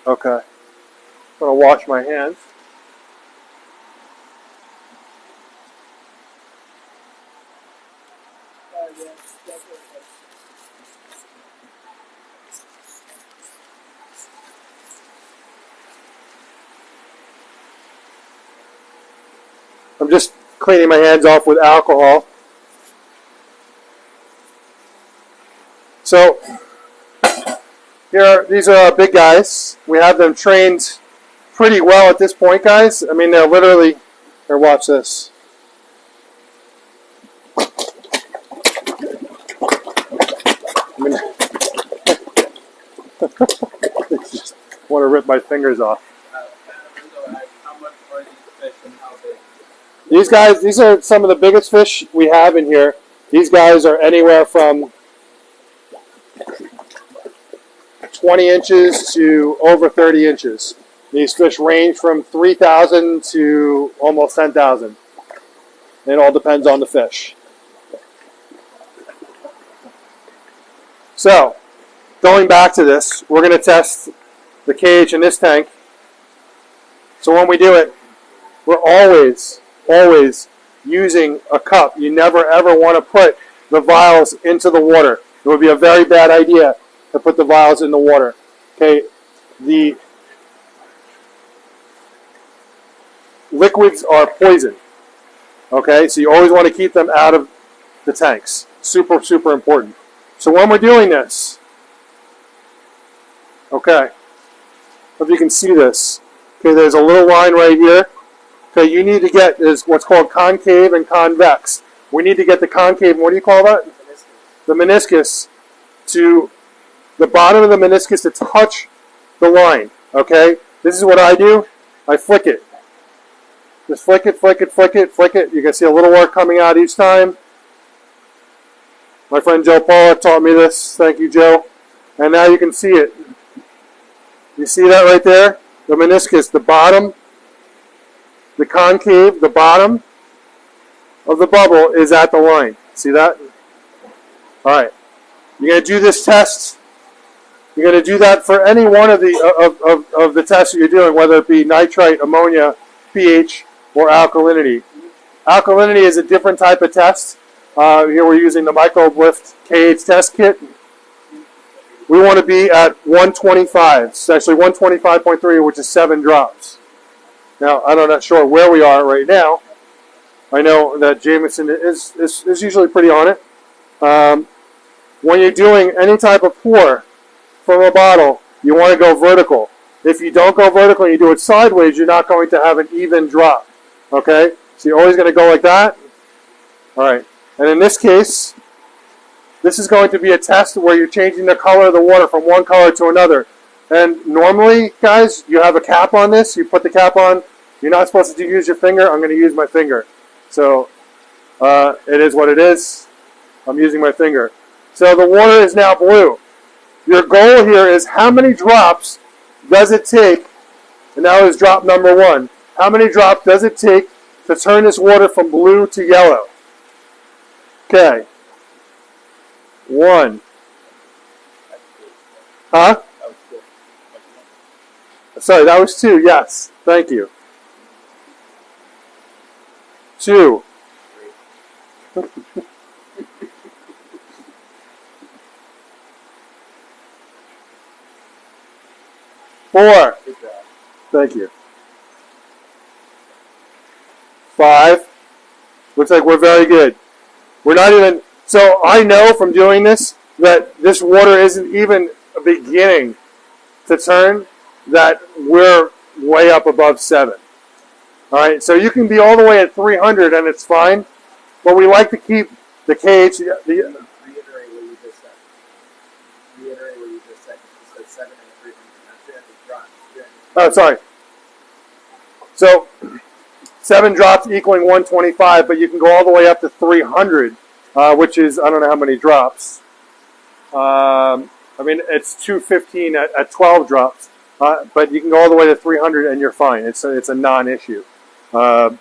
Okay. I'm going to wash my hands. I'm just cleaning my hands off with alcohol. So these are our big guys. We have them trained pretty well at this point, guys. I mean, they're literally, here, watch this. I mean, I just want to rip my fingers off. How much are these fish and how big? These guys, these are some of the biggest fish we have in here. These guys are anywhere from 20 inches to over 30 inches. These fish range from 3,000 to almost 10,000. It all depends on the fish. So, going back to this, we're going to test the cage in this tank. So when we do it, we're always using a cup. You never ever want to put the vials into the water. It would be a very bad idea to put the vials in the water. Okay, the liquids are poison. Okay, so you always want to keep them out of the tanks. Super, super important. So when we're doing this, okay, if you can see this, okay, there's a little line right here. Okay, you need to get is what's called concave and convex. We need to get the concave, what do you call that? The meniscus to the bottom of the meniscus to touch the line, okay? This is what I do. I flick it. Just flick it, flick it, flick it, flick it. You can see a little work coming out each time. My friend Joe Paula taught me this. Thank you, Joe. And now you can see it. You see that right there? The meniscus, the bottom, the concave, the bottom of the bubble is at the line. See that? All right. You're going to do this test. You're going to do that for any one of the tests that you're doing, whether it be nitrite, ammonia, pH, or alkalinity. Alkalinity is a different type of test. Here we're using the MicroLift KH test kit. We want to be at 125. It's actually 125.3, which is 7 drops. Now, I'm not sure where we are right now. I know that Jameson is usually pretty on it. When you're doing any type of pour from a bottle, you want to go vertical. If you don't go vertical and you do it sideways, you're not going to have an even drop. Okay? So you're always going to go like that. All right. And in this case, this is going to be a test where you're changing the color of the water from one color to another. And normally, guys, you have a cap on this. You put the cap on. You're not supposed to use your finger. I'm going to use my finger. So it is what it is. I'm using my finger. So the water is now blue. Your goal here is how many drops does it take, and now is drop number 1. How many drops does it take to turn this water from blue to yellow? Okay. 1. Huh? Sorry, that was 2. Yes. Thank you. 2. 4. Thank you. 5. Looks like we're very good. We're not even... So I know from doing this that this water isn't even beginning to turn, that we're way up above 7. All right, so you can be all the way at 300 and it's fine, but we like to keep the KH... Reiterate what you just said. Reiterate what you just said. You said 7 and 300. Not 300 drops. Oh, sorry. So 7 drops equaling 125, but you can go all the way up to 300, which is, I don't know how many drops. I mean, it's 215 at 12 drops, but you can go all the way to 300 and you're fine. It's a non-issue. That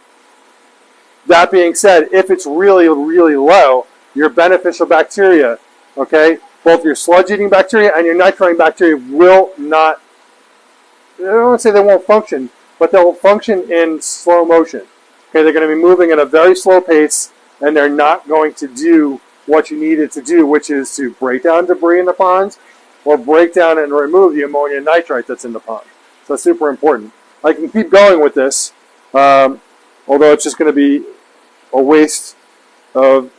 being said, if it's really, really low, your beneficial bacteria, okay, both your sludge-eating bacteria and your nitrogen bacteria will not, I don't want to say they won't function, but they'll function in slow motion. Okay, they're going to be moving at a very slow pace, and they're not going to do what you need it to do, which is to break down debris in the ponds or break down and remove the ammonium nitrite that's in the pond. So that's super important. I can keep going with this, although it's just going to be a waste of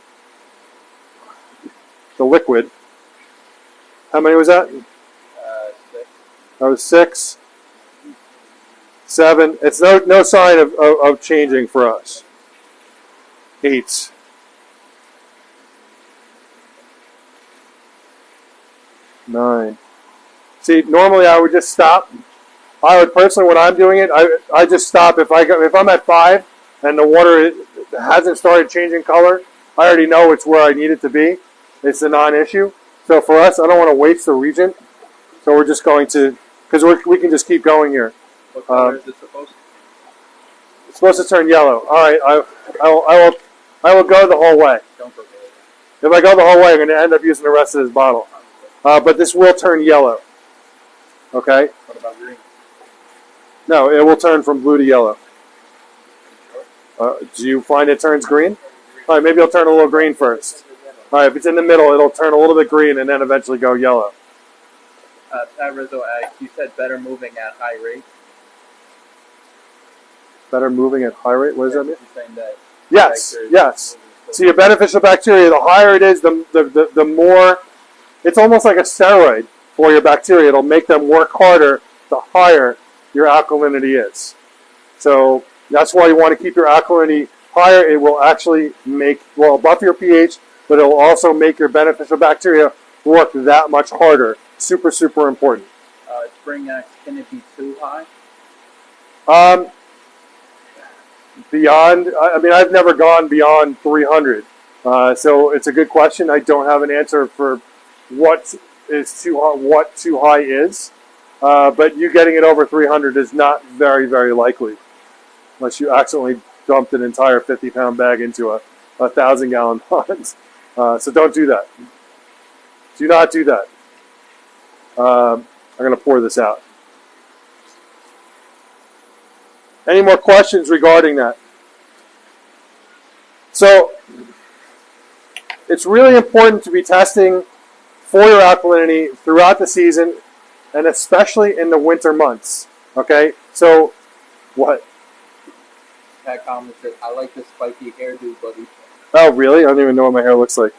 the liquid. How many was that? 6. That was 6. 7. It's no sign of changing for us. 8. 9. See, normally I would just stop. I would personally, when I'm doing it, I just stop. If I'm at 5 and the water hasn't started changing color, I already know it's where I need it to be. It's a non-issue. So for us, I don't want to waste the reagent. So we're just going to, because we can just keep going here. What color is it supposed to be? It's supposed to turn yellow. All right, I will go the whole way. Don't go there. If I go the whole way, I'm going to end up using the rest of this bottle. But this will turn yellow. Okay? What about green? No, it will turn from blue to yellow. Do you find it turns green? All right, maybe it'll turn a little green first. All right, if it's in the middle, it'll turn a little bit green and then eventually go yellow. Pat Rizzo asks, you said better moving at high rate. Better moving at high rate? What does that mean? You're saying that Yes, yes. So your beneficial bacteria, the higher it is, the more, it's almost like a steroid for your bacteria. It'll make them work harder the higher your alkalinity is. So that's why you want to keep your alkalinity higher. It will actually buff your pH, but it will also make your beneficial bacteria work that much harder. Super, super important. Spring X, can it be too high? Beyond, I mean, I've never gone beyond 300. So it's a good question. I don't have an answer for what too high is. But you getting it over 300 is not very, very likely. Unless you accidentally dumped an entire 50-pound bag into a 1,000-gallon pond. So don't do that. Do not do that. I'm going to pour this out. Any more questions regarding that? So, it's really important to be testing for your alkalinity throughout the season, and especially in the winter months. Okay, so what? Pat commented, I like the spiky hairdo, buddy. Oh, really? I don't even know what my hair looks like.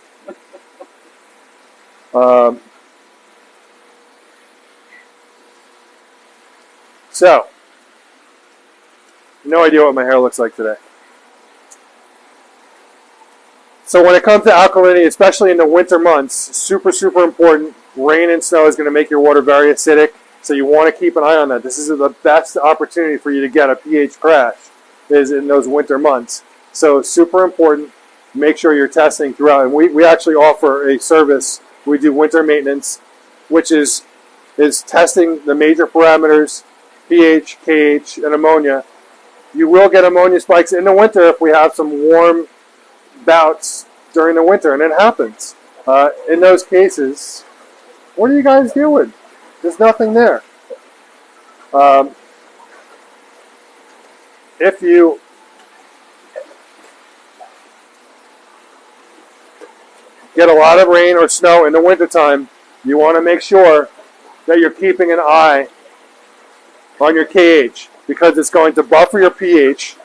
So, no idea what my hair looks like today. So when it comes to alkalinity, especially in the winter months, super, super important. Rain and snow is going to make your water very acidic, so you want to keep an eye on that. This is the best opportunity for you to get a pH crash, is in those winter months. So super important. Make sure you're testing throughout. And we actually offer a service. We do winter maintenance, which is testing the major parameters, pH, KH, and ammonia. You will get ammonia spikes in the winter if we have some warm bouts during the winter, and it happens. In those cases, what do you guys doing? There's nothing there. If you get a lot of rain or snow in the wintertime, you want to make sure that you're keeping an eye on your KH, because it's going to buffer your pH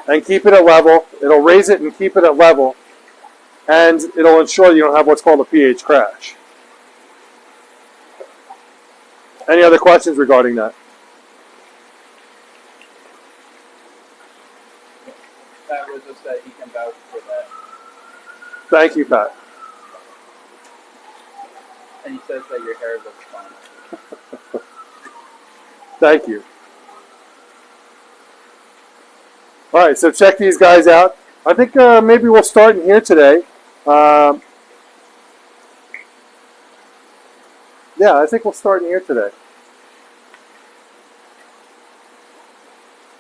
and keep it at level. It'll raise it and keep it at level, and it'll ensure you don't have what's called a pH crash. Any other questions regarding that? Pat was just that he can vouch for that. Thank you, Pat. And he says that your hair looks fine. Thank you. All right, so check these guys out. I think maybe we'll start in here today. Yeah, I think we'll start in here today.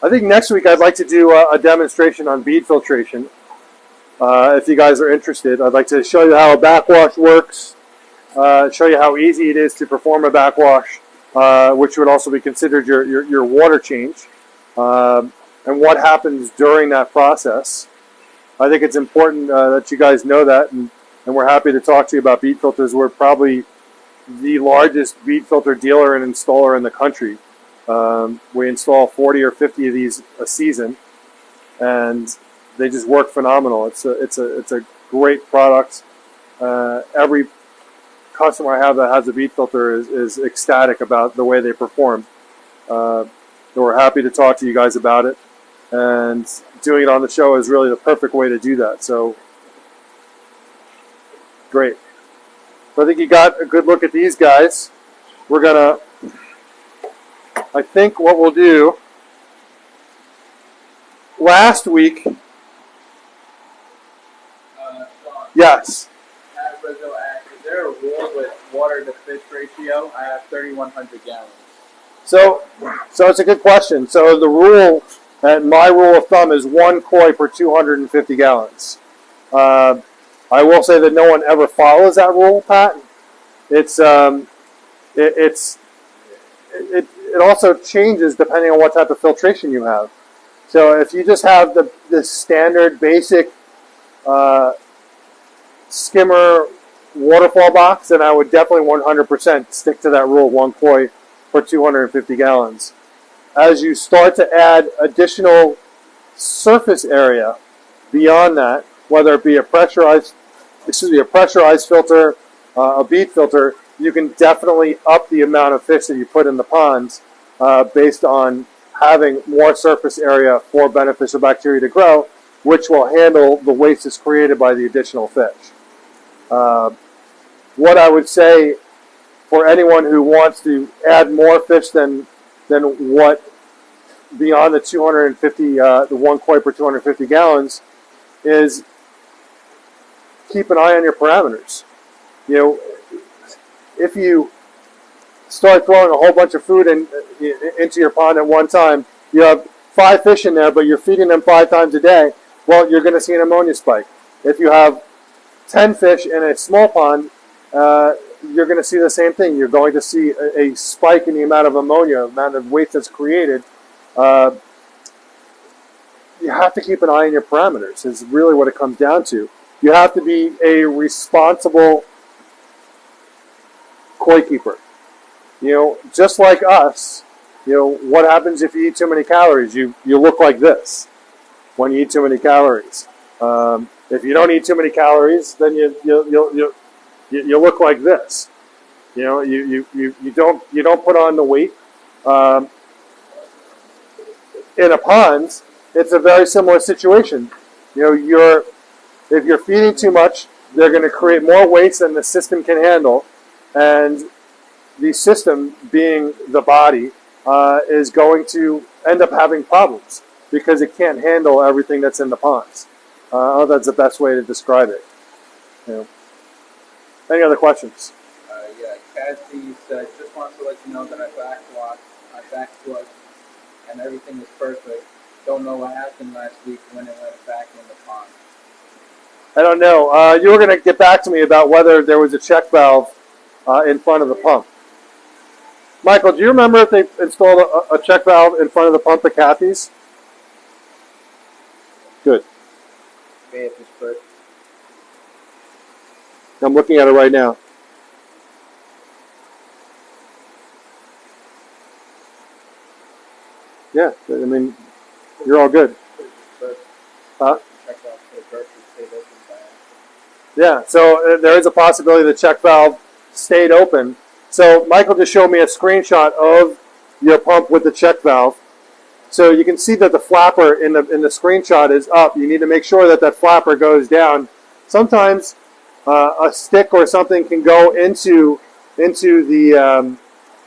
I think next week I'd like to do a demonstration on bead filtration. If you guys are interested, I'd like to show you how a backwash works, show you how easy it is to perform a backwash, which would also be considered your water change, and what happens during that process. I think it's important that you guys know that, and we're happy to talk to you about bead filters. We're probably the largest bead filter dealer and installer in the country. We install 40 or 50 of these a season, and they just work phenomenal. It's a great product. Every customer I have that has a bead filter is ecstatic about the way they perform. So we're happy to talk to you guys about it, and doing it on the show is really the perfect way to do that. So great. So I think you got a good look at these guys. We're gonna, I think what we'll do, last week, Sean, yes. Pat Rizzo asked, is there a rule with water to fish ratio? I have 3,100 gallons. So it's a good question. So the rule, and my rule of thumb, is 1 koi per 250 gallons. I will say that no one ever follows that rule, Pat. It also changes depending on what type of filtration you have. So if you just have the standard basic skimmer waterfall box, then I would definitely 100% stick to that rule, 1 koi per 250 gallons. As you start to add additional surface area beyond that, whether it be a pressurized filter, a bead filter, you can definitely up the amount of fish that you put in the ponds based on having more surface area for beneficial bacteria to grow, which will handle the waste that's created by the additional fish. What I would say for anyone who wants to add more fish than what beyond the 250, the 1 koi per 250 gallons, is keep an eye on your parameters. You know, if you start throwing a whole bunch of food into your pond at one time, you have 5 fish in there, but you're feeding them 5 times a day, well, you're going to see an ammonia spike. If you have 10 fish in a small pond, you're going to see the same thing. You're going to see a spike in the amount of ammonia, amount of waste that's created. You have to keep an eye on your parameters, is really what it comes down to. You have to be a responsible koi keeper. Just like us, what happens if you eat too many calories? You look like this when you eat too many calories. If you don't eat too many calories, then you look like this. You don't put on the weight. Um, in a pond, it's a very similar situation. If you're feeding too much, they're going to create more waste than the system can handle, and the system, being the body, is going to end up having problems because it can't handle everything that's in the ponds. That's the best way to describe it. Any other questions? Yeah, Cassie said, just wants to let you know that I backflushed, and everything is perfect. Don't know what happened last week when it went back in the pond. I don't know. You were going to get back to me about whether there was a check valve in front of the pump. Michael, do you remember if they installed a check valve in front of the pump at Kathy's? Good. Okay, if it's perfect. I'm looking at it right now. Yeah, I mean, you're all good. Huh? Yeah, so there is a possibility the check valve stayed open. So Michael just showed me a screenshot of your pump with the check valve. So you can see that the flapper in the screenshot is up. You need to make sure that that flapper goes down. Sometimes a stick or something can go into the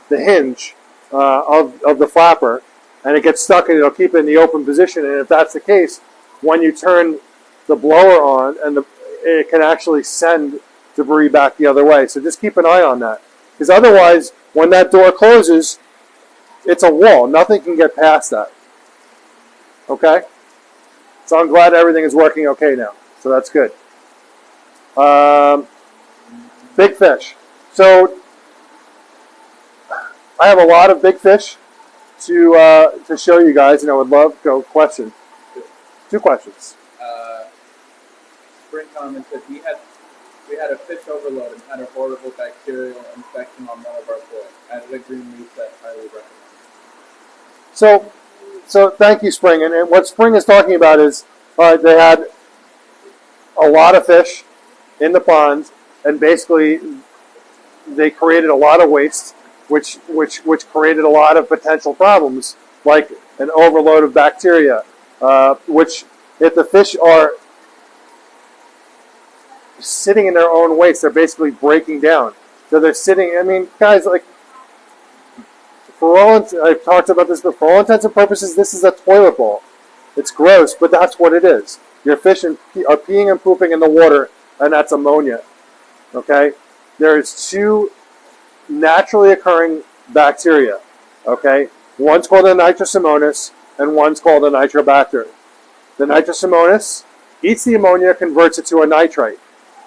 hinge of the flapper, and it gets stuck and it'll keep it in the open position. And if that's the case, when you turn the blower on, it can actually send debris back the other way. So just keep an eye on that, because otherwise, when that door closes, it's a wall. Nothing can get past that. Okay? So I'm glad everything is working okay now. So that's good. Big fish. So I have a lot of big fish to show you guys, and I would love to go question. Two questions. Spring comment said we had a fish overload and had a horrible bacterial infection on one of our koi. Added a green reset, highly recommend. So thank you, Spring. And what Spring is talking about is they had a lot of fish in the pond, and basically they created a lot of waste, which created a lot of potential problems, like an overload of bacteria, which if the fish are sitting in their own waste, they're basically breaking down. So they're sitting, I mean, guys, like, I've talked about this before, for all intents and purposes, this is a toilet bowl. It's gross, but that's what it is. Your fish are peeing and pooping in the water, and that's ammonia. Okay? There's two naturally occurring bacteria. Okay? One's called a nitrosomonas, and one's called a nitrobacter. The nitrosomonas eats the ammonia, converts it to a nitrite.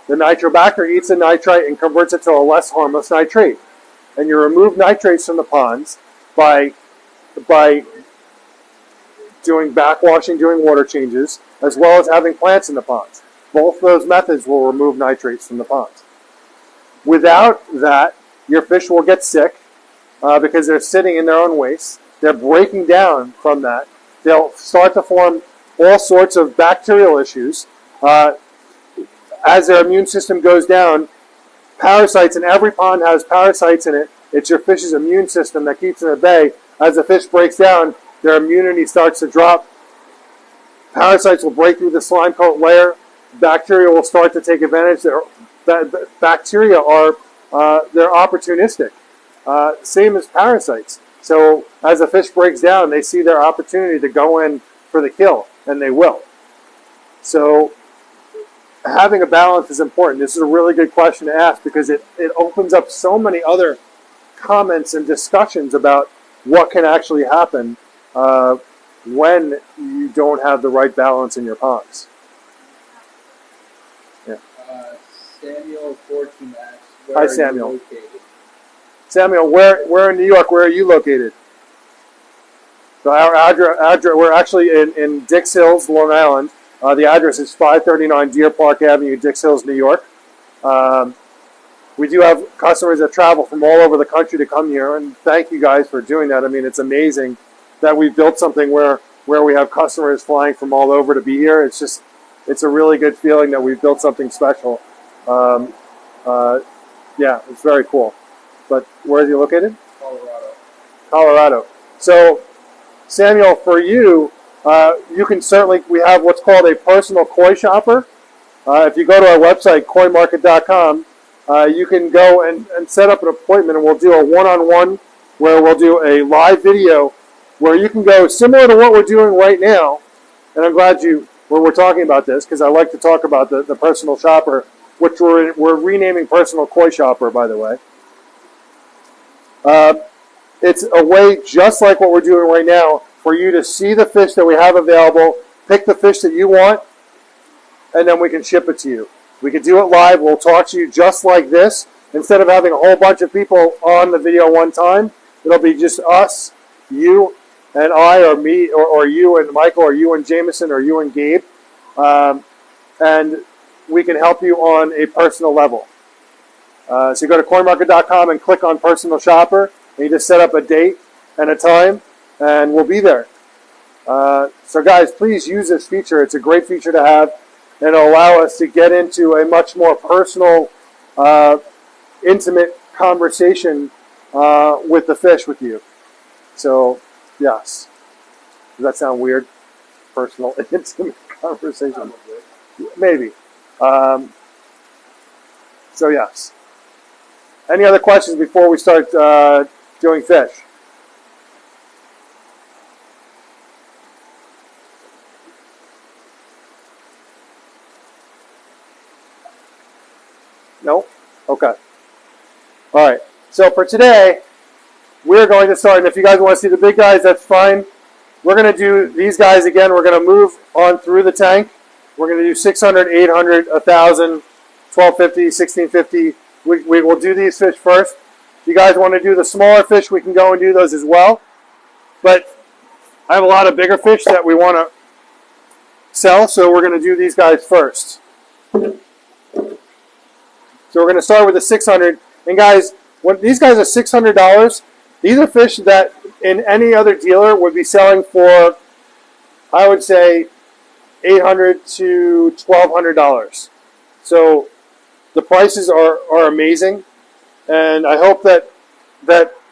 The nitrobacter eats the nitrite and converts it to a less harmless nitrate. And you remove nitrates from the ponds by doing backwashing, doing water changes, as well as having plants in the ponds. Both those methods will remove nitrates from the ponds. Without that, your fish will get sick because they're sitting in their own waste. They're breaking down from that. They'll start to form all sorts of bacterial issues. As their immune system goes down, parasites, and every pond has parasites in it. It's your fish's immune system that keeps them at bay. As the fish breaks down, their immunity starts to drop. Parasites will break through the slime coat layer. Bacteria will start to take advantage. Bacteria are they're opportunistic, same as parasites. So as a fish breaks down, they see their opportunity to go in for the kill, and they will. So having a balance is important. This is a really good question to ask because it opens up so many other comments and discussions about what can actually happen when you don't have the right balance in your ponds. Yeah. Samuel 14 asks, Hi, Samuel. Are you located? Samuel, where in New York, where are you located? So our address, we're actually in Dix Hills, Long Island, The address is 539 Deer Park Avenue, Dix Hills, New York. We do have customers that travel from all over the country to come here, and thank you guys for doing that. I mean, it's amazing that we've built something where we have customers flying from all over to be here. It's a really good feeling that we've built something special. Yeah, it's very cool. But where is he located? Colorado. So, Samuel, for you, you can certainly, we have what's called a personal koi shopper. If you go to our website, koimarket.com, you can go and set up an appointment, and we'll do a one-on-one where we'll do a live video where you can go similar to what we're doing right now. And I'm glad we're talking about this, because I like to talk about the personal shopper, which we're renaming Personal Koi Shopper, by the way. It's a way just like what we're doing right now for you to see the fish that we have available, pick the fish that you want, and then we can ship it to you. We can do it live. We'll talk to you just like this. Instead of having a whole bunch of people on the video one time, it'll be just us, you and I, or me, or you and Michael, or you and Jameson, or you and Gabe. And we can help you on a personal level. So you go to coinmarket.com and click on Personal Shopper, and you just set up a date and a time, and we'll be there. So guys, please use this feature. It's a great feature to have, and it'll allow us to get into a much more personal, intimate conversation with the fish with you. So, yes. Does that sound weird? Personal, intimate conversation. Maybe. So, yes. Any other questions before we start doing fish? No? Okay. All right. So for today, we're going to start, and if you guys want to see the big guys, that's fine. We're going to do these guys again. We're going to move on through the tank. We're going to do 600, 800, 1,000, 1250, 1650. We will do these fish first. If you guys want to do the smaller fish, we can go and do those as well. But I have a lot of bigger fish that we want to sell, so we're going to do these guys first. So we're going to start with the 600. And guys, when these guys are $600, these are fish that in any other dealer would be selling for, I would say, $800 to $1,200. So the prices are amazing, and I hope that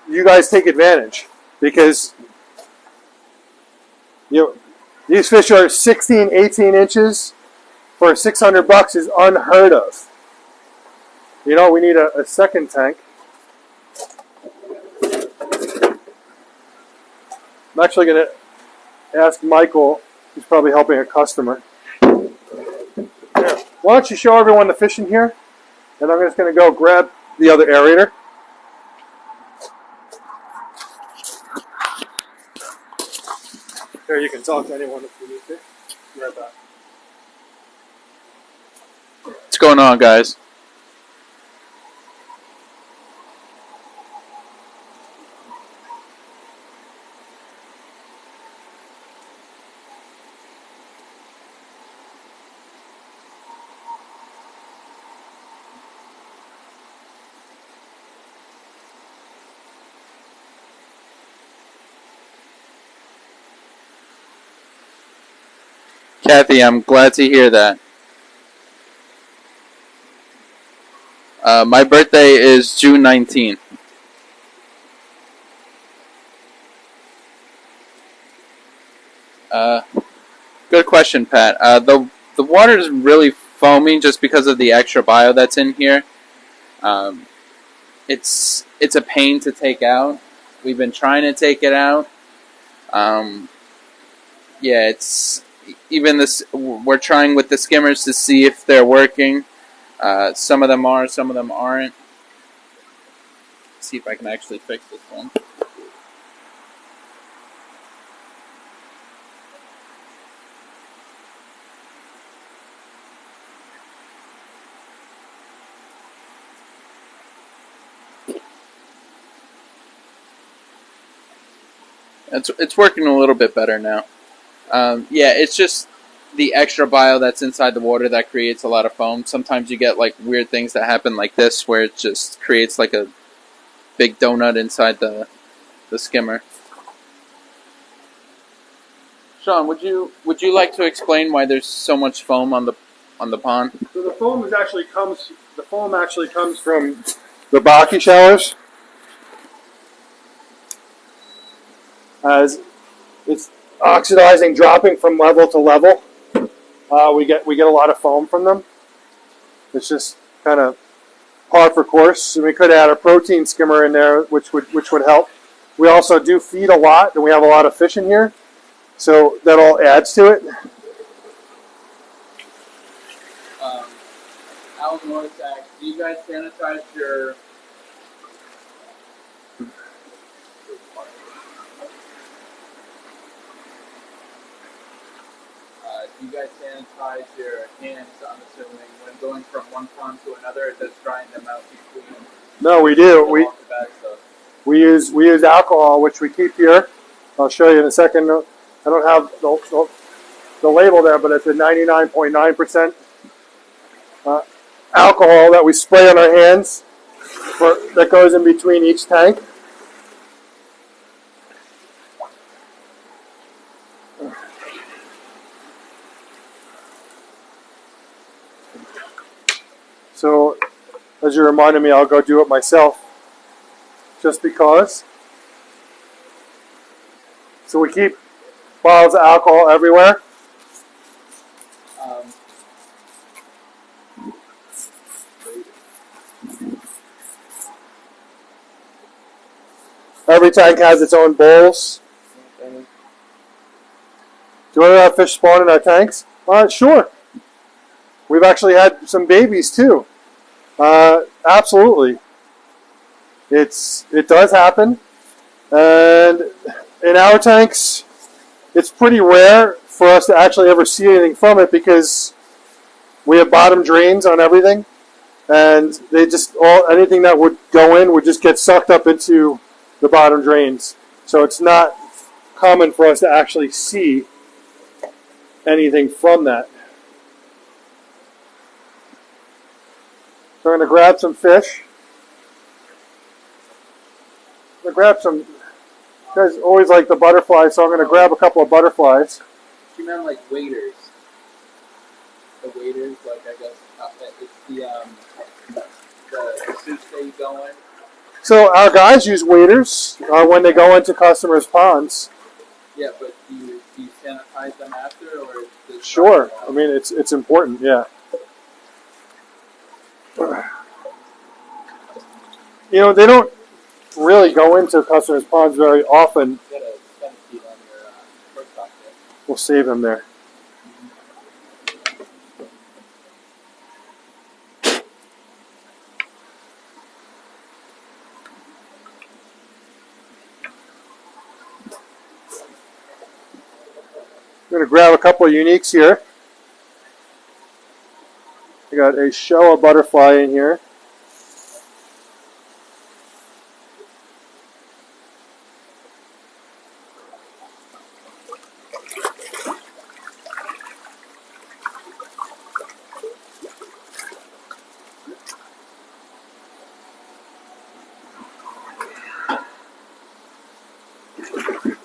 you guys take advantage, because these fish are 16, 18 inches for $600 is unheard of. We need a second tank. I'm actually going to ask Michael, who's probably helping a customer. Why don't you show everyone the fish in here? And I'm just going to go grab the other aerator. Here, you can talk to anyone if you need to. Be right back. What's going on, guys? Kathy, I'm glad to hear that. My birthday is June 19th. Good question, Pat. The water is really foaming just because of the extra bio that's in here. It's a pain to take out. We've been trying to take it out. Yeah, it's even this. We're trying with the skimmers to see if they're working. Some of them are, some of them aren't. Let's see if I can actually fix this one. It's working a little bit better now. Yeah, it's just the extra bio that's inside the water that creates a lot of foam. Sometimes you get like weird things that happen like this, where it just creates like a big donut inside the skimmer. Sean, would you like to explain why there's so much foam on the pond? So the foam actually comes from the Baki showers, as it's oxidizing, dropping from level to level. We get a lot of foam from them. It's just kind of par for course. And we could add a protein skimmer in there, which would help. We also do feed a lot, and we have a lot of fish in here, so that all adds to it. Al Norsack, do you guys sanitize your? Do you guys sanitize your hands, I'm assuming, when going from one pond to another, or just drying them out between? No, we do. We use alcohol, which we keep here. I'll show you in a second. I don't have the label there, but it's a 99.9% alcohol that we spray on our hands that goes in between each tank. So, as you reminded me, I'll go do it myself, just because. So we keep bottles of alcohol everywhere. Every tank has its own bowls. Do you want to have fish spawn in our tanks? Sure. We've actually had some babies too. Absolutely. It does happen. And in our tanks, it's pretty rare for us to actually ever see anything from it, because we have bottom drains on everything, and they just anything that would go in would just get sucked up into the bottom drains. So it's not common for us to actually see anything from that. So I'm going to grab some fish. I'm going to grab some. You guys always like the butterflies, so I'm going to grab a couple of butterflies. She meant like waders. The waders, like I guess it's the suits that you go in. So our guys use waders when they go into customers' ponds. Yeah, but do you sanitize them after, or? Sure. I mean, it's important. Yeah. You know, they don't really go into customers' ponds very often. We'll save them there. I'm going to grab a couple of uniques here. I got a Showa butterfly in here.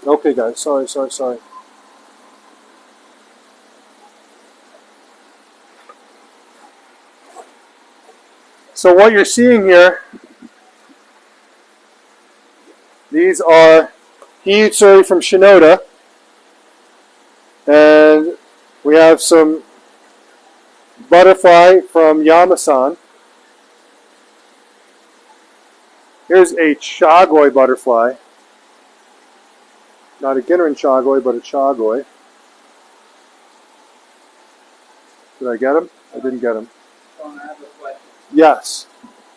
Okay, guys. Sorry. So what you're seeing here, these are Hiutsuri from Shinoda, and we have some butterfly from Yamasan. Here's a Chagoi butterfly. Not a Ginrin Chagoi, but a Chagoi. Did I get him? I didn't get him. I have a question. Yes.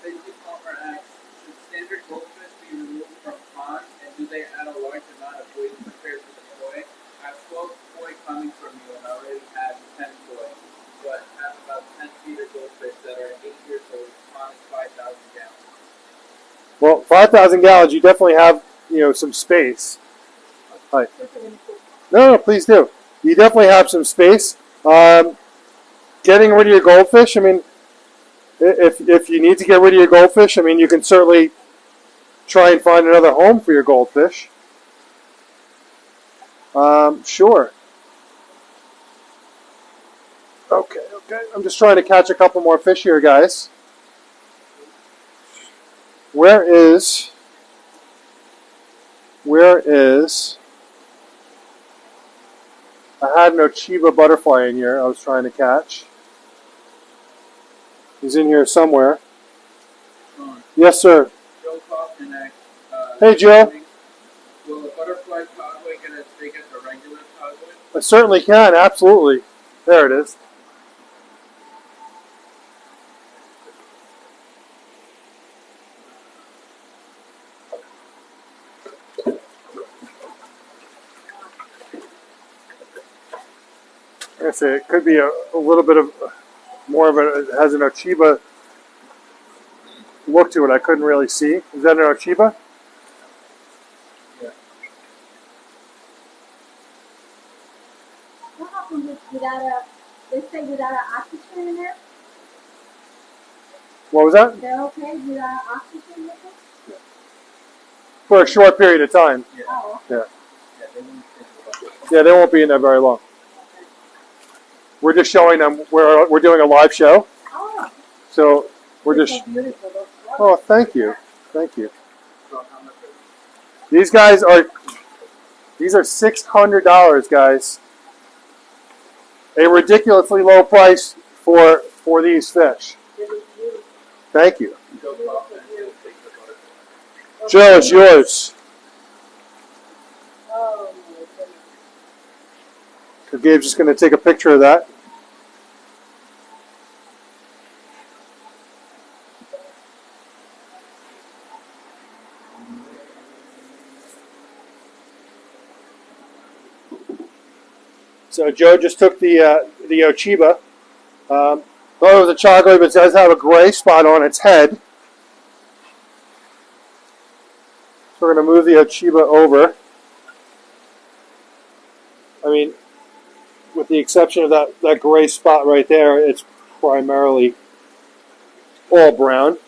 Basic Palmer asks, should standard goldfish be removed from ponds, and do they add a large amount of weight compared to the koi? I have 12 koi coming from you, and I already have 10 koi, but have about 10 feeder goldfish that are 8 years old. The pond is 5,000 gallons. Well, 5,000 gallons, you definitely have, some space. Hi. No, please do. You definitely have some space. Getting rid of your goldfish, I mean, if you need to get rid of your goldfish, I mean, you can certainly try and find another home for your goldfish. Sure. Okay. I'm just trying to catch a couple more fish here, guys. Where is I had an Ochiba butterfly in here I was trying to catch. He's in here somewhere. Sean, Yes, sir. Joe Kaufman asked, Hey, Joe. will a butterfly codway get as big as a regular codway? I certainly can, absolutely. There it is. Like I say, it could be a little bit of more of a, it has an Ochiba look to it. I couldn't really see. Is that an Ochiba? Yeah. What happens let's say without an oxygen in there? What was that? They're okay without oxygen with it? For a short period of time. Yeah. Oh, Yeah. Yeah, they wouldn't fit the bucket. Yeah, they won't be in there very long. We're just showing them. We're doing a live show, oh. so we're They're just. so beautiful. Those Oh, thank you. Thank you. So how much is These are $600, guys. A ridiculously low price for these fish. really beautiful. Thank you. Joe Kaufman will take the butterfly? Joe, it's yours. Oh, my goodness. So Gabe's just going to take a picture of that. So Joe just took the Ochiba. Thought it was a chocolate, but it does have a gray spot on its head. So we're going to move the Ochiba over. I mean, with the exception of that gray spot right there, it's primarily all brown.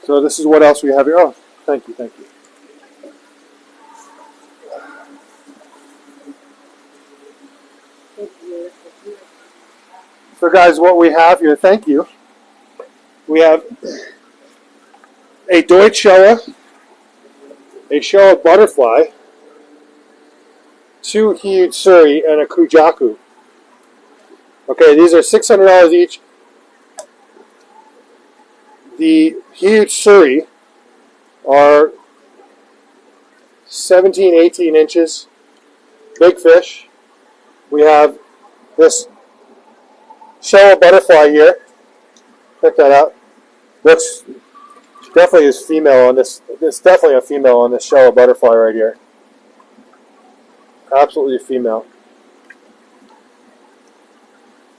So this is what else we have here. Oh, thank you. It's beautiful, beautiful. So guys, what we have here, thank you. We have a Deutsch Showa, a Showa butterfly, 2 huge suri, and a kujaku. Okay, these are $600 each. The huge suri are 17, 18 inches. Big fish. We have this Showa butterfly here. Check that out. Looks definitely is female on this. It's definitely a female on this Showa butterfly right here. Absolutely a female.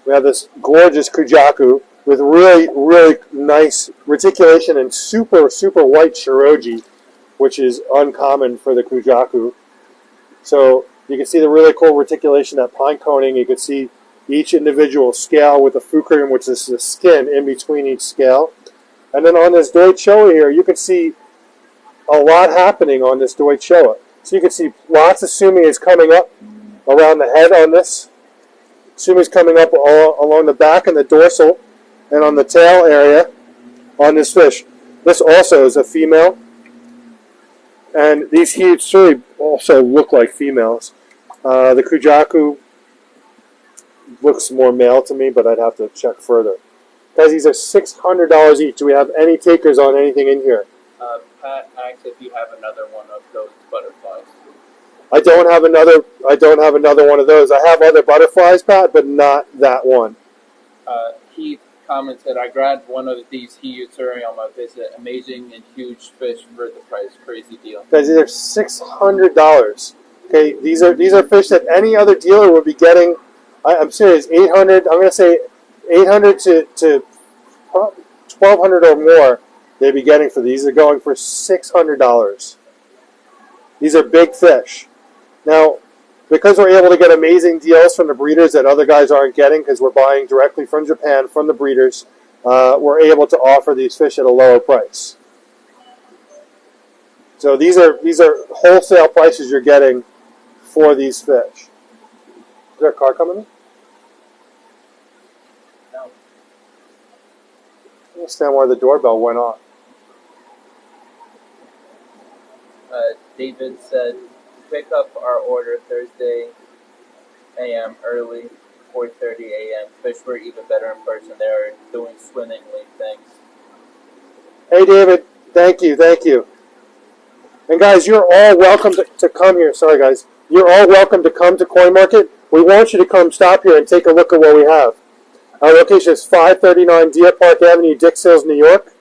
We have this gorgeous kujaku with really nice reticulation and super white shiroji, which is uncommon for the kujaku. So you can see the really cool reticulation, that pine coning. You can see each individual scale with the fukrium, which is the skin in between each scale. And then on this Deutsch Showa here, you can see a lot happening on this Deutsch Showa. So you can see lots of sumi is coming up around the head on this. Sumi is coming up all along the back and the dorsal and on the tail area on this fish. This also is a female. And these huge suri also look like females. The kujaku looks more male to me, but I'd have to check further. Guys, these are $600 each. Do we have any takers on anything in here? Pat asks if you have another one of those butterflies. I don't have another one of those. I have other butterflies, Pat, but not that one. Keith commented, I grabbed one of these Hiyutsuri on my visit. Amazing and huge fish for the price. Crazy deal. Guys, these are $600. Okay, these are fish that any other dealer would be getting. I'm serious, 800. I'm going to say 800 to 1,200 or more. They'd be getting for these. They're going for $600. These are big fish. Now, because we're able to get amazing deals from the breeders that other guys aren't getting, because we're buying directly from Japan, from the breeders, we're able to offer these fish at a lower price. So these are wholesale prices you're getting for these fish. Is there a car coming in? No. I understand why the doorbell went off. David said, pick up our order Thursday a.m. early, 4:30 a.m. Fish were even better in person. They are doing swimmingly. Thanks. Hey, David. Thank you. Thank you. And guys, you're all welcome to come here. Sorry, guys. You're all welcome to come to Koi Market. We want you to come stop here and take a look at what we have. Our location is 539 Deer Park Avenue, Dix Hills, New York.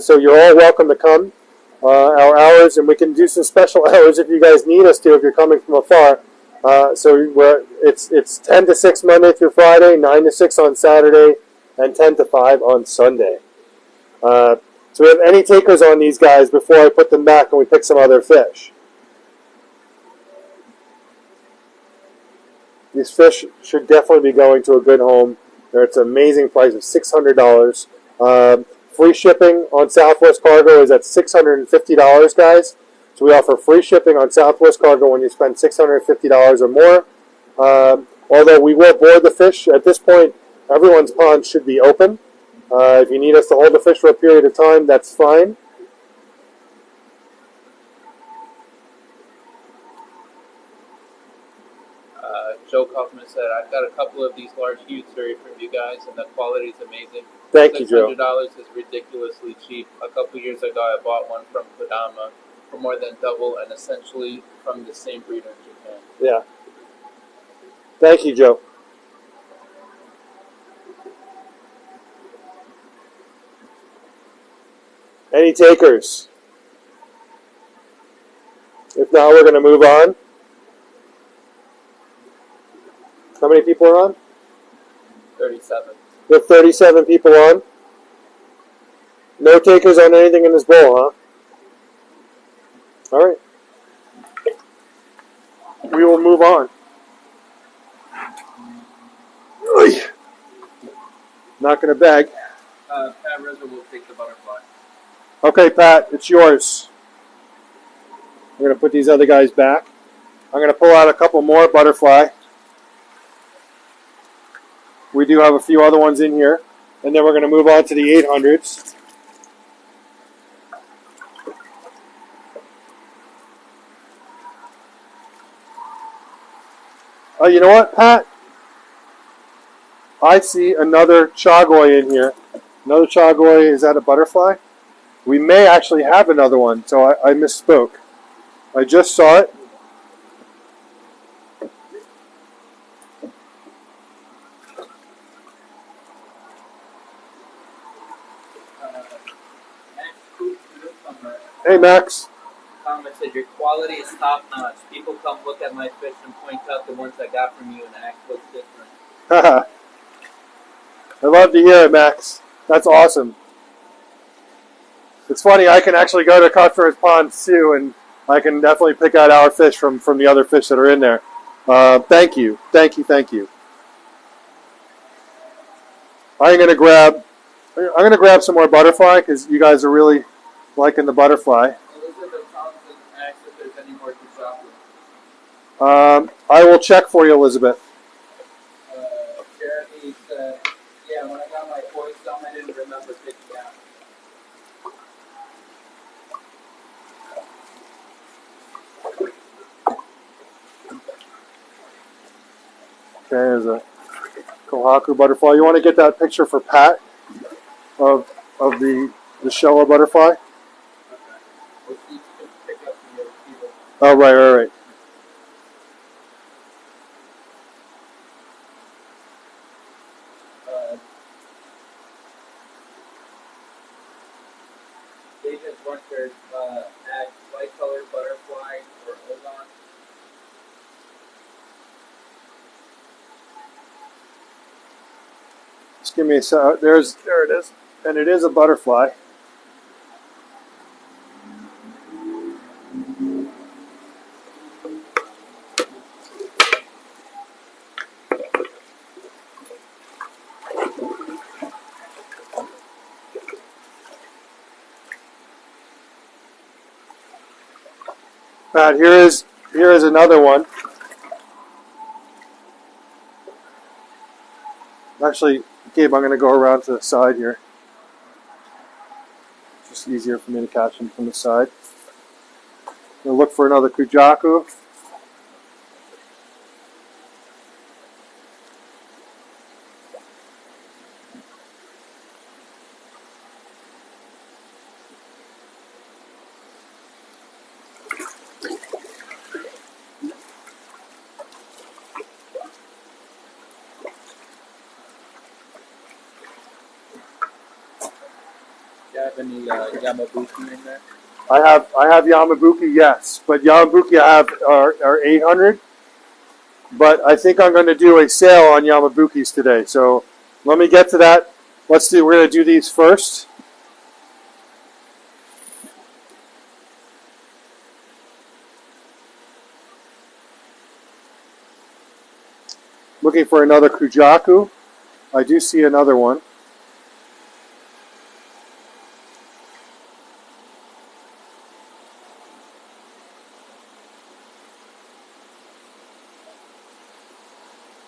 So you're all welcome to come. Our hours, and we can do some special hours if you guys need us to, if you're coming from afar. It's 10 to 6 Monday through Friday, 9 to 6 on Saturday, and 10 to 5 on Sunday. So we have any takers on these guys before I put them back and we pick some other fish. These fish should definitely be going to a good home. It's an amazing price of $600. Free shipping on Southwest Cargo is at $650, guys. So we offer free shipping on Southwest Cargo when you spend $650 or more. Although we will board the fish. At this point, everyone's pond should be open. If you need us to hold the fish for a period of time, that's fine. Joe Kaufman said, I've got a couple of these large huge from you guys, and the quality is amazing. Thank you, Joe. $600 is ridiculously cheap. A couple years ago, I bought one from Kodama for more than double, and essentially from the same breeder in Japan. Yeah. Thank you, Joe. Any takers? If not, we're going to move on. How many people are on? 37. We have 37 people on. No takers on anything in this bowl, huh? All right. We will move on. Oy. Not going to beg. Pat Reza will take the butterfly. Okay, Pat, it's yours. I'm going to put these other guys back. I'm going to pull out a couple more butterfly. We do have a few other ones in here. And then we're going to move on to the 800s. Oh, you know what, Pat? I see another Chagoy in here. Another Chagoy. Is that a butterfly? We may actually have another one, so I misspoke. I just saw it. Hey, Max. Comment said, your quality is top notch. People come look at my fish and point out the ones I got from you and act what's different. I love to hear it, Max. That's awesome. It's funny, I can actually go to customers' ponds too, and I can definitely pick out our fish from the other fish that are in there. Thank you. Thank you. Thank you. I'm going to grab some more butterfly because you guys are really liking the butterfly. Elizabeth Thompson asked if there's any more chocolate. I will check for you, Elizabeth. Jeremy said, yeah, when I got my koi some, I didn't remember picking out. Okay, there's a Kohaku butterfly. You want to get that picture for Pat of the Showa butterfly? Okay. We'll see if you can pick up the people. Oh, right. David wondered, at light colored butterfly or Ogon. Just give me a sec. There it is. And it is a butterfly. Pat, here is another one. Actually, Gabe, I'm going to go around to the side here. It's just easier for me to catch them from the side. We'll look for another Kujaku. Do you have any Yamabuki in there? I have Yamabuki, yes, but Yamabuki I have are 800. But I think I'm going to do a sale on Yamabukis today. So let me get to that. We're going to do these first. Looking for another Kujaku. I do see another one.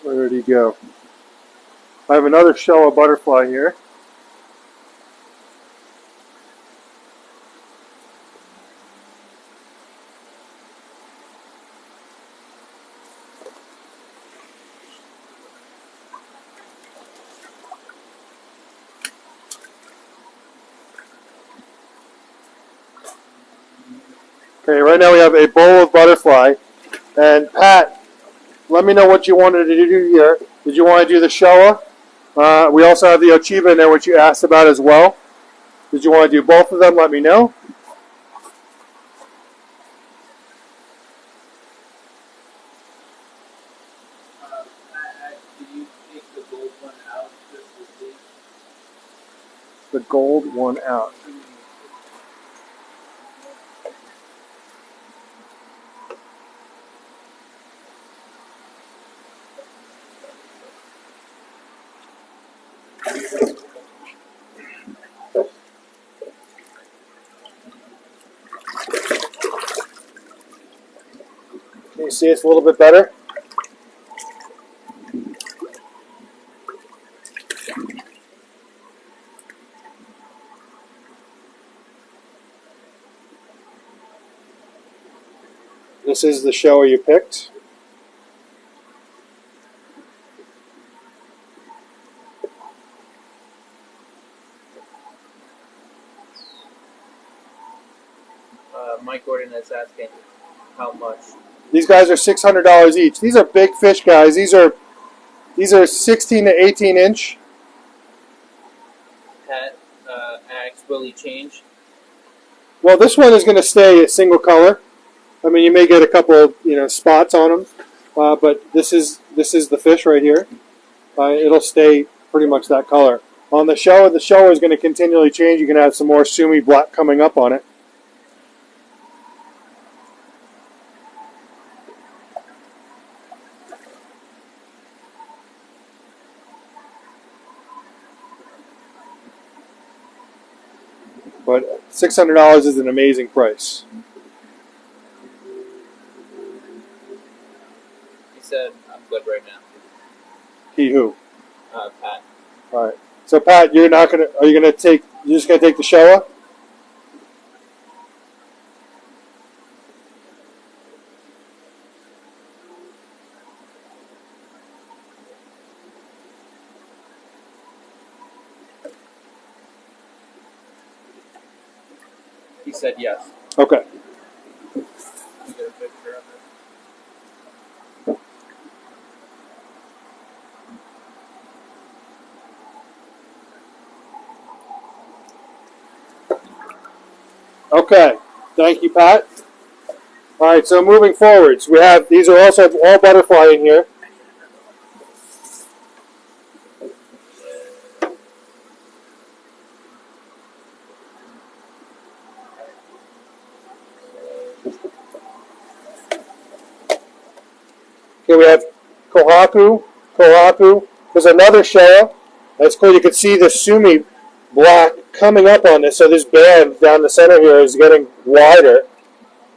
Where did he go? I have another Showa butterfly here. Okay, right now we have a bowl of butterfly. And Pat, let me know what you wanted to do here. Did you want to do the Showa? We also have the Ochiba in there, which you asked about as well. Did you want to do both of them? Let me know. Did you take the gold one out just to see? The gold one out. Can you see us a little bit better? This is the Showa you picked. Mike Gordon is asking how much. These guys are $600 each. These are big fish, guys. These are 16 to 18 inch. Pat asks, will he change? Well, this one is going to stay a single color. I mean, you may get a couple of spots on them, but this is the fish right here. It'll stay pretty much that color. On the Showa is going to continually change. You can have some more Sumi black coming up on it. But $600 is an amazing price. He said, I'm good right now. He who? Pat. All right. So Pat, you're just gonna take the Showa? He said yes. Okay. You get a picture of it? Okay. Thank you, Pat. All right. So moving forwards, we have these are also all butterfly in here. Okay, we have Kohaku. There's another Showa. That's cool. You can see the Sumi black coming up on this. So this band down the center here is getting wider.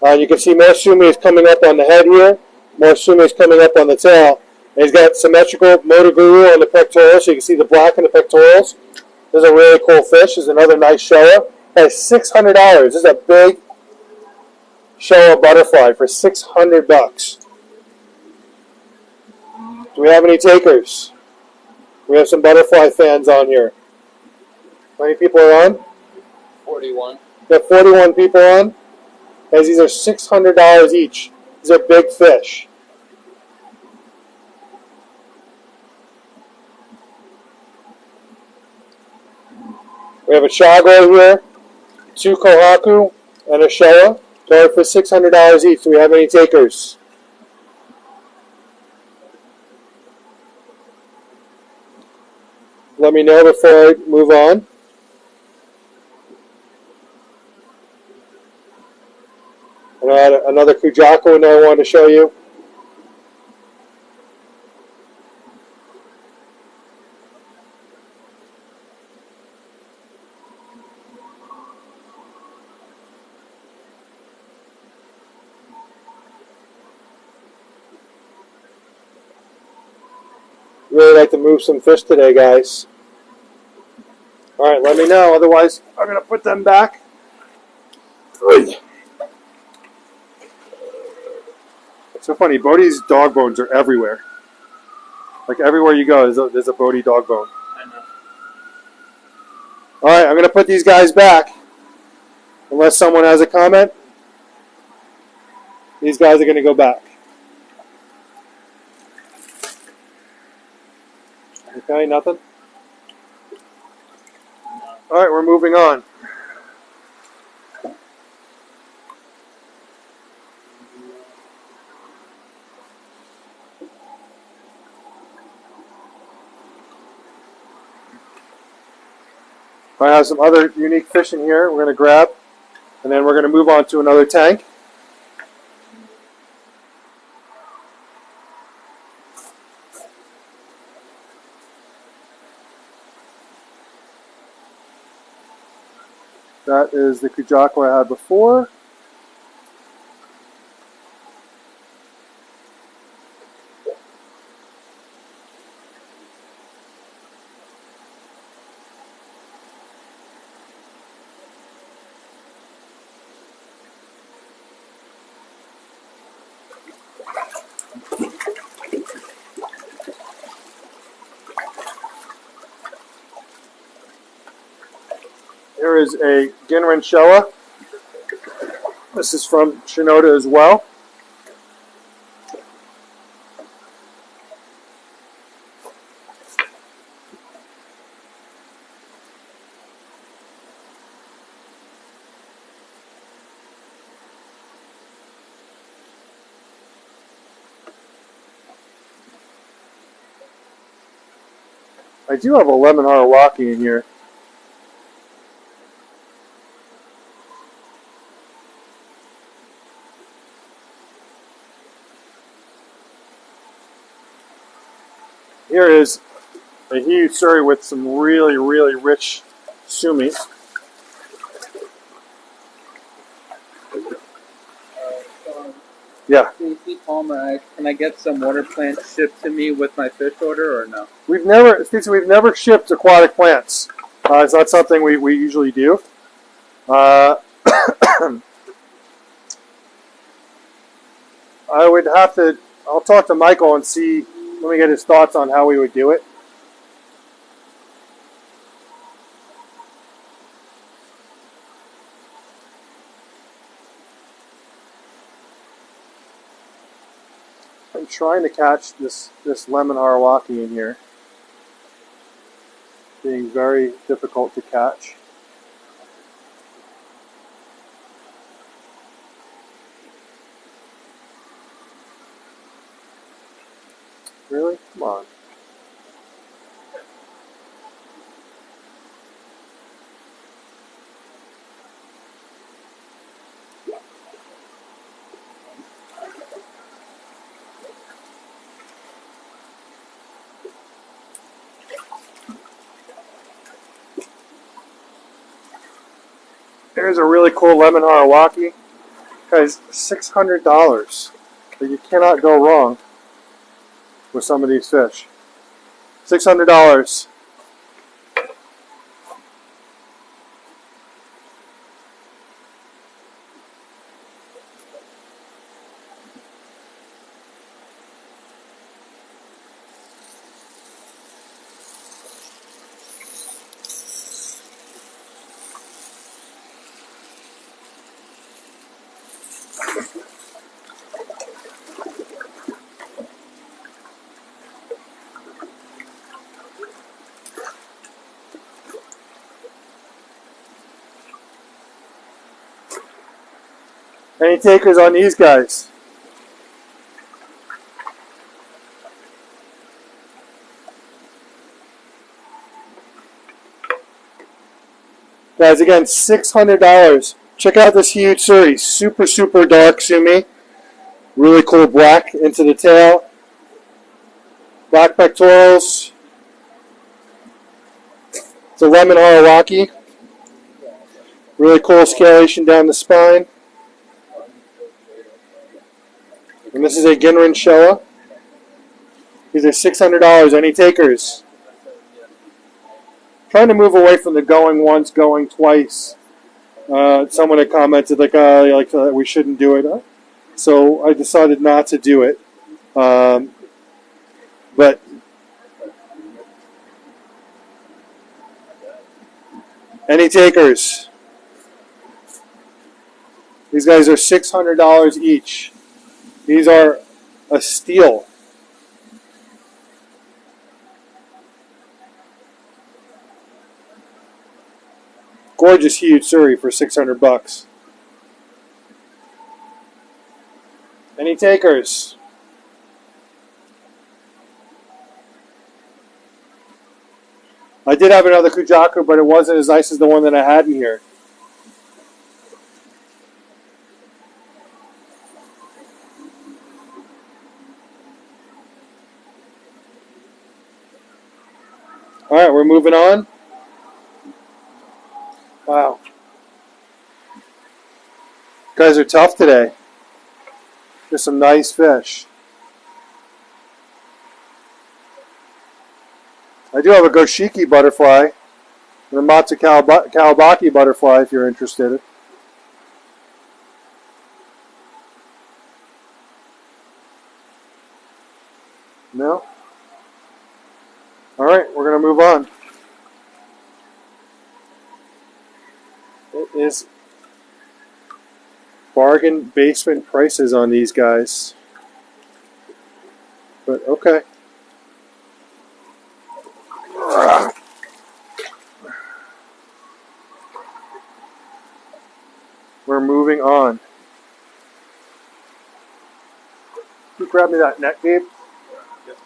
You can see more sumi is coming up on the head here. More sumi is coming up on the tail. And he's got symmetrical motor guru on the pectorals, so you can see the black in the pectorals. This is a really cool fish. This is another nice Showa. That's $600. This is a big Showa butterfly for $600. Do we have any takers? We have some butterfly fans on here. How many people are on? 41. We have 41 people on. Guys, these are $600 each. These are big fish. We have a Chagre here, 2 Kohaku, and a Showa. Going for $600 each. Do we have any takers? Let me know before I move on. And I had another Kujaku in there I wanted to show you. Really like to move some fish today, guys. All right, let me know. Otherwise, I'm going to put them back. It's so funny. Bodie's dog bones are everywhere. Like everywhere you go, there's a Bodie dog bone. I know. All right, I'm going to put these guys back. Unless someone has a comment, these guys are going to go back. Okay, nothing? All right, we're moving on. I have some other unique fish in here we're going to grab, and then we're going to move on to another tank. That is the Kujaku I had before. Here is a Ginrin Showa. This is from Shinoda as well. I do have a lemon harawaki in here. Here is a huge suri with some really, really rich sumi. Yeah. Stacy Palmer, can I get some water plants shipped to me with my fish order or no? We've never shipped aquatic plants. It's not something we usually do. I would have to. I'll talk to Michael and see. Let me get his thoughts on how we would do it. I'm trying to catch this lemon harawaki in here. Being very difficult to catch. Really? Come on. Here's a really cool lemon harawaki. Guys, $600. You cannot go wrong with some of these fish. $600. Any takers on these guys? Guys, again, $600. Check out this huge suri. Super, super dark sumi. Really cool black into the tail. Black pectorals. It's a lemon harawaki. Really cool scalation down the spine. And this is a Ginrin Showa. These are $600. Any takers? Trying to move away from the going once, going twice. Someone had commented we shouldn't do it, so I decided not to do it. But any takers? These guys are $600 each. These are a steal. Gorgeous huge suri for $600. Any takers? I did have another Kujaku, but it wasn't as nice as the one that I had in here. All right, we're moving on. Wow. Guys are tough today. There's some nice fish. I do have a Goshiki butterfly and a Matsu Kawabaki butterfly if you're interested. No? All right, we're going to move on. It is bargain basement prices on these guys. But okay. We're moving on. Can you grab me that net, Gabe? Yep.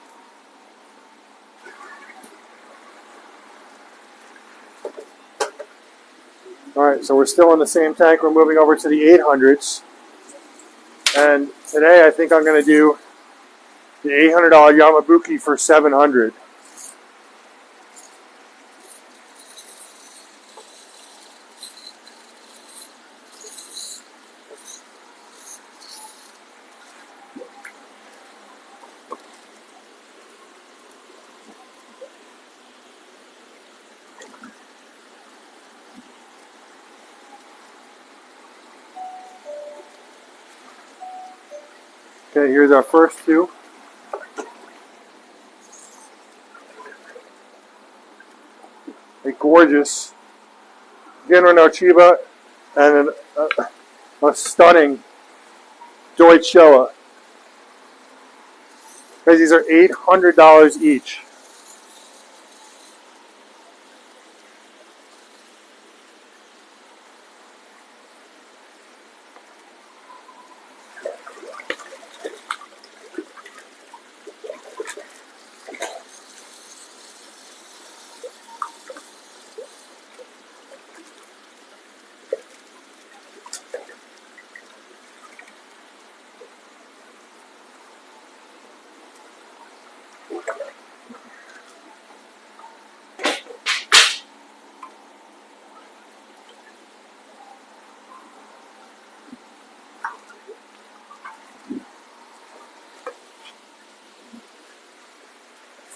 Alright, so we're still in the same tank. We're moving over to the 800s. And today I think I'm going to do the $800 Yamabuki for $700. Okay, here's our first two. A gorgeous Ginrin no Chiba and a stunning Deutsch Showa. Guys, these are $800 each.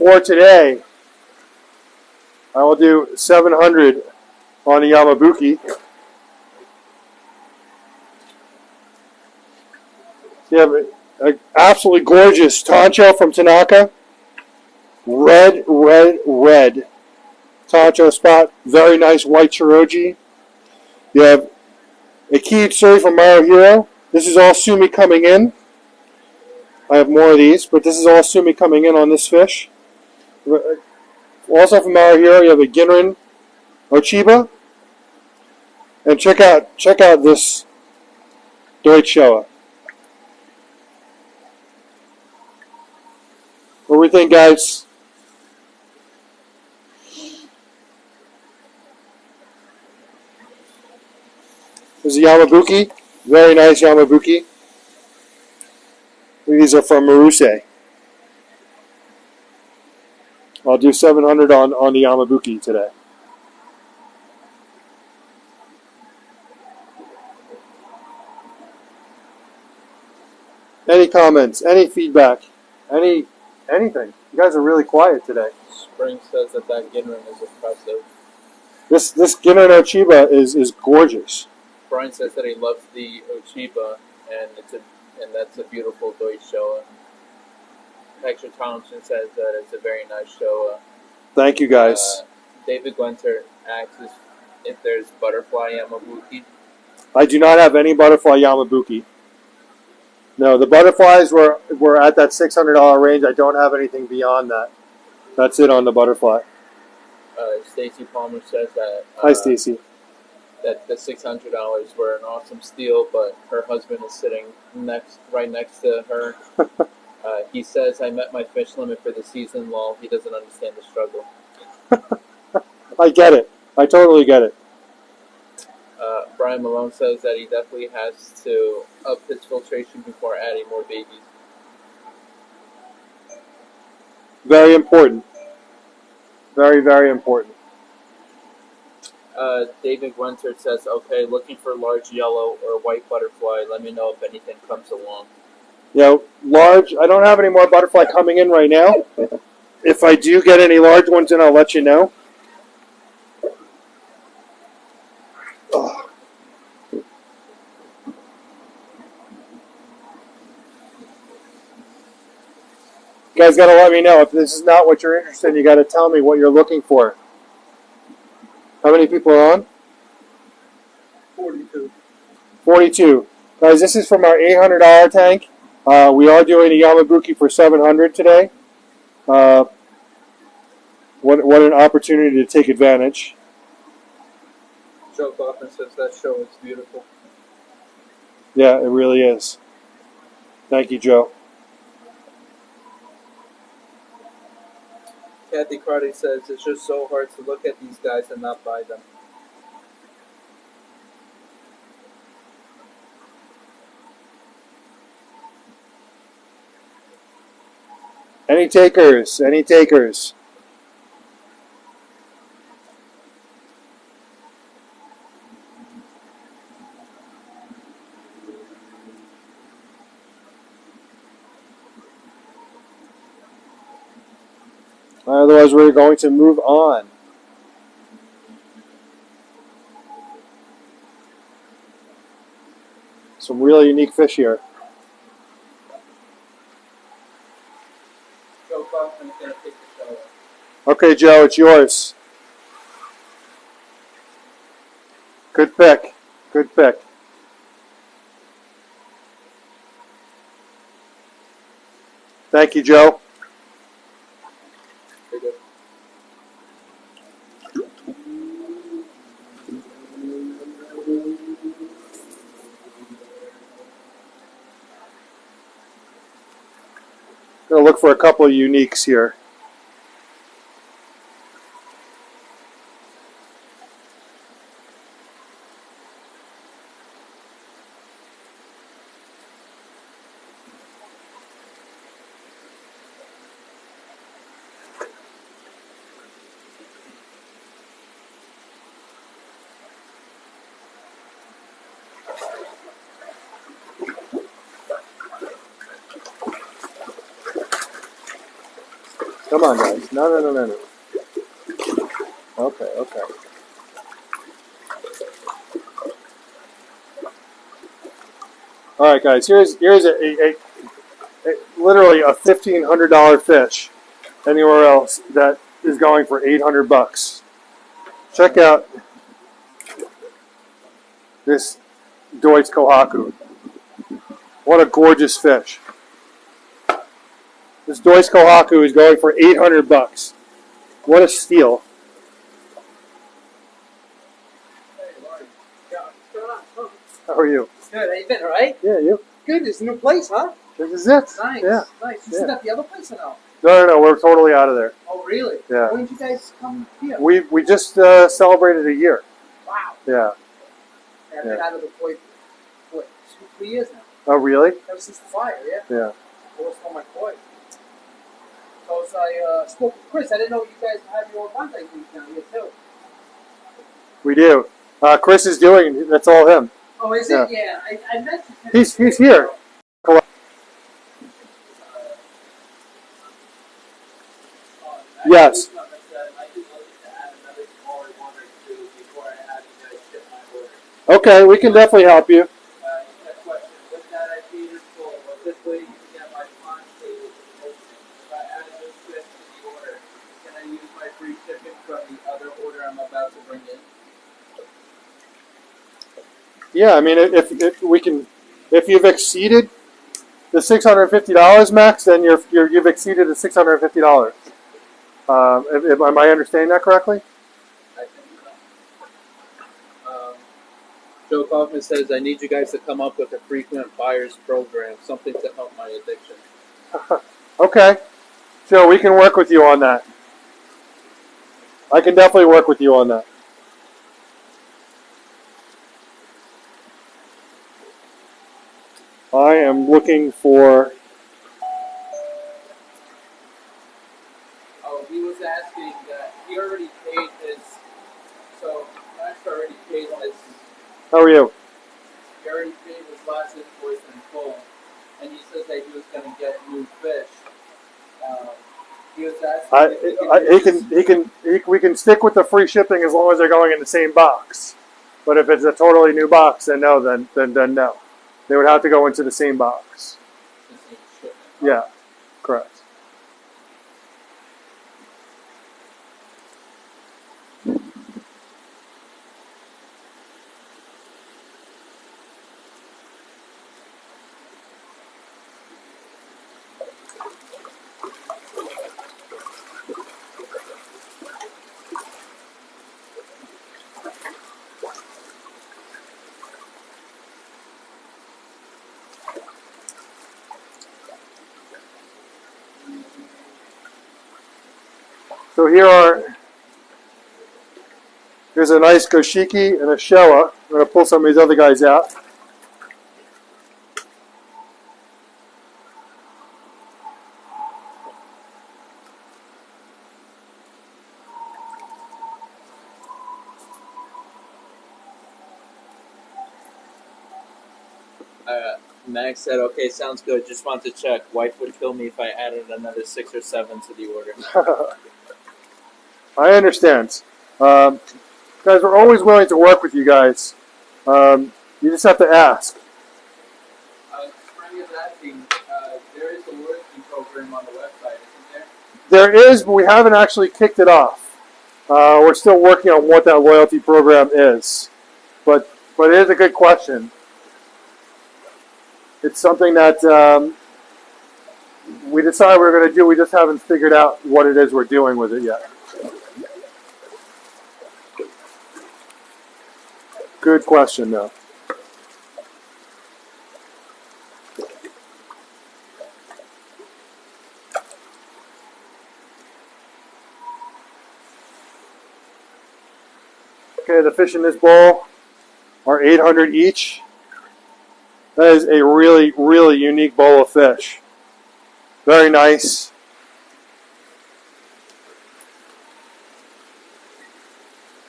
for today, I will do 700 on the Yamabuki. You have an absolutely gorgeous Tancho from Tanaka. Red, red, red Tancho spot. Very nice white Chiroji. You have a Kiyutsuri from Mario Hero. This is all Sumi coming in. I have more of these, but this is all Sumi coming in on this fish. Also from Mario Hero, you have a Ginrin Ochiba. And check out this Deutsch Showa. What do we think, guys? This is a Yamabuki. Very nice Yamabuki. These are from Maruse. I'll do 700 on the Yamabuki today. Any comments? Any feedback? Anything? You guys are really quiet today. Spring says that Ginrin is impressive. This Ginrin Ochiba is gorgeous. Brian says that he loves the Ochiba, and that's a beautiful Deutsch Showa. Hector Thompson says that it's a very nice Showa. Thank you, guys. David Gwenter asks if there's butterfly Yamabuki. I do not have any butterfly Yamabuki. No, the butterflies were at that $600 range. I don't have anything beyond that. That's it on the butterfly. Stacy Palmer says that. Hi, Stacy. That the $600 were an awesome steal, but her husband is sitting right next to her. He says, "I met my fish limit for the season. Lol, he doesn't understand the struggle." I get it. I totally get it. Brian Malone says that he definitely has to up his filtration before adding more babies. Very important. Very, very important. David Winter says, "Okay, looking for large yellow or white butterfly. Let me know if anything comes along." Yeah, large. I don't have any more butterfly coming in right now. If I do get any large ones in, I'll let you know. Oh. You guys got to let me know. If this is not what you're interested in, you got to tell me what you're looking for. How many people are on? 42. 42. Guys, this is from our $800 tank. We are doing a Yamabuki for $700 today. What an opportunity to take advantage. Joe Kaufman says that show is beautiful. Yeah, it really is. Thank you, Joe. Kathy Carty says it's just so hard to look at these guys and not buy them. Any takers? Any takers? Otherwise, we're going to move on. Some really unique fish here. Joe Kaufman's going to take the show. Okay, Joe, it's yours. Good pick. Good pick. Thank you, Joe. Going to look for a couple of uniques here. Come on, guys. No. Okay. All right, guys. Here's a literally a $1,500 fish. Anywhere else that is going for $800. Check out this Deutsch Kohaku. What a gorgeous fish. This Deutsch Kohaku is going for $800. What a steal. Hey, Lauren. Yeah, what's going on? How are you? Good. How you been? All right? Yeah, you. Good. It's a new place, huh? This is it. Nice. Yeah. Nice. You still got the other place or no? No. We're totally out of there. Oh, really? Yeah. When did you guys come here? We just celebrated a year. Wow. Yeah. I've been out of the place for what, 2-3 years now. Oh, really? Ever since the fire, yeah. Yeah. I lost all my koi. So I spoke with Chris. I didn't know you guys have your own contact group down here too. We do. Chris is doing. That's all him. Oh, is Yeah. it? Yeah. I met you. He's here. Yes. Okay, we can definitely help you. Yeah, I mean, if we can, if you've exceeded the $650 max, then you've exceeded the $650. Am I understanding that correctly? Joe Kaufman says, I need you guys to come up with a frequent buyers program, something to help my addiction. Okay. So we can work with you on that. I can definitely work with you on that. I am looking for... Oh, he was asking that he already paid his, so Max already paid his, How are you? he already paid his last invoice in full, and he said that he was going to get new fish. He was asking we can stick with the free shipping as long as they're going in the same box. But if it's a totally new box, then no, then no. They would have to go into the same box. Yeah, correct. So here's a nice Goshiki and a Showa. I'm going to pull some of these other guys out. Max said, okay, sounds good. Just want to check. Wife would kill me if I added another 6 or 7 to the order. I understand. Guys, we're always willing to work with you guys. You just have to ask. Spring is asking, there is a loyalty program on the website, isn't there? There is, but we haven't actually kicked it off. We're still working on what that loyalty program is. But it is a good question. It's something that we decided we were going to do. We just haven't figured out what it is we're doing with it yet. Good question, though. Okay, the fish in this bowl are 800 each. That is a really, really unique bowl of fish. Very nice.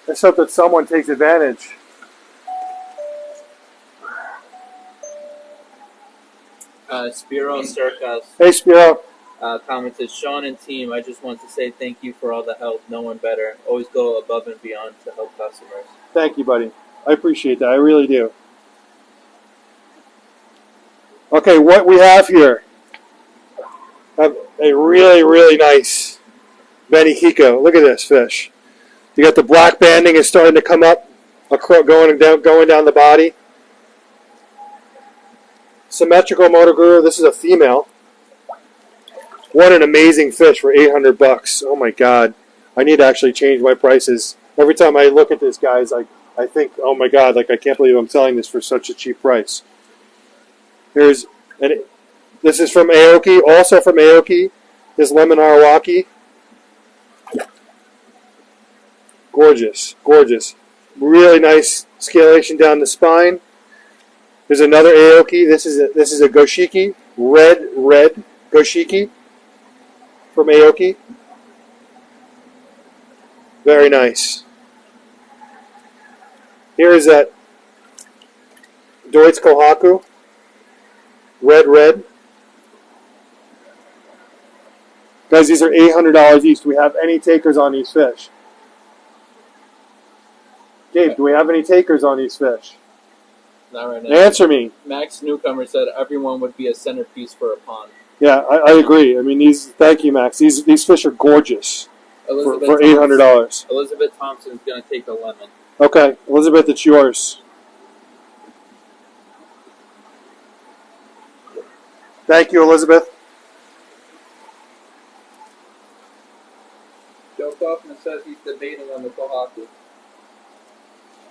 Let's hope that someone takes advantage. Spiro Circus. Hey, Spiro. commented, Sean and team, I just want to say thank you for all the help. No one better. Always go above and beyond to help customers. Thank you, buddy. I appreciate that. I really do. Okay, what we have here, have a really, really nice Benny Kiko. Look at this fish. You got the black banding is starting to come up, going down the body. Symmetrical motor groove. This is a female. What an amazing fish for $800. Oh my God. I need to actually change my prices. Every time I look at this, guys, I think, oh my God, like I can't believe I'm selling this for such a cheap price. This is from Aoki, also from Aoki. This lemon harawaki. Gorgeous, gorgeous. Really nice scalation down the spine. There's another Aoki. This is a Goshiki, red Goshiki from Aoki. Very nice. Here is that Deutz Kohaku, red. Guys, these are $800 each. Do we have any takers on these fish? Gabe, do we have any takers on these fish? Not right now. Answer me. Max Newcomer said everyone would be a centerpiece for a pond. Yeah, I agree. I mean, thank you, Max. These fish are gorgeous for $800. Elizabeth Thompson's going to take a lemon. Okay, Elizabeth, it's yours. Thank you, Elizabeth. Joe Kaufman says he's debating on the Kohaku.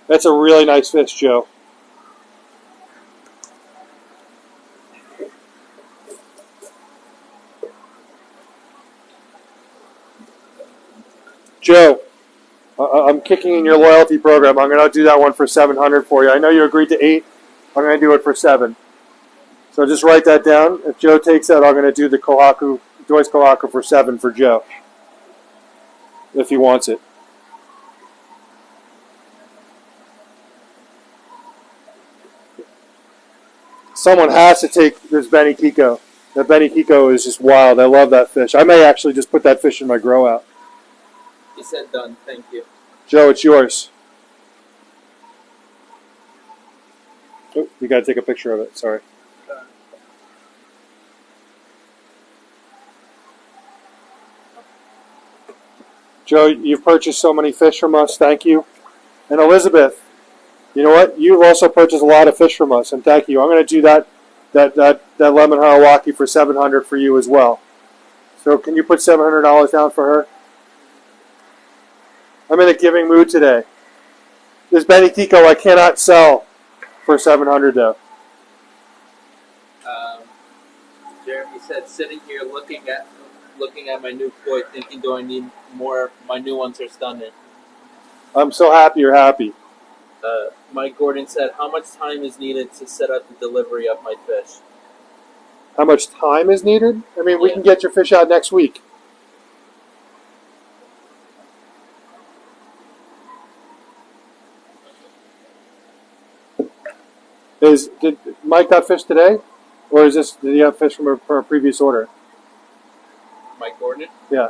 That's a really nice fish, Joe. Joe, I'm kicking in your loyalty program. I'm going to do that one for $700 for you. I know you agreed to $8. I'm going to do it for $7. So just write that down. If Joe takes that, I'm going to do the Kohaku, Deutz Kohaku for $7 for Joe, if he wants it. Someone has to take this Benny Kiko. That Benny Kiko is just wild. I love that fish. I may actually just put that fish in my grow out. He said done. Thank you. Joe, it's yours. Oh, you got to take a picture of it. Sorry. Joe, you've purchased so many fish from us. Thank you. And Elizabeth, you know what? You've also purchased a lot of fish from us, and thank you. I'm going to do that lemon harawaki for $700 for you as well. So can you put $700 down for her? I'm in a giving mood today. This Benny Kiko I cannot sell for $700 though. Jeremy said, sitting here looking at my new koi, thinking, do I need more? My new ones are stunning. I'm so happy you're happy. Mike Gordon said, how much time is needed to set up the delivery of my fish? How much time is needed? I mean, we can get your fish out next week. Did Mike got fish today? Or did he have fish from a previous order? Mike Gordon? Yeah.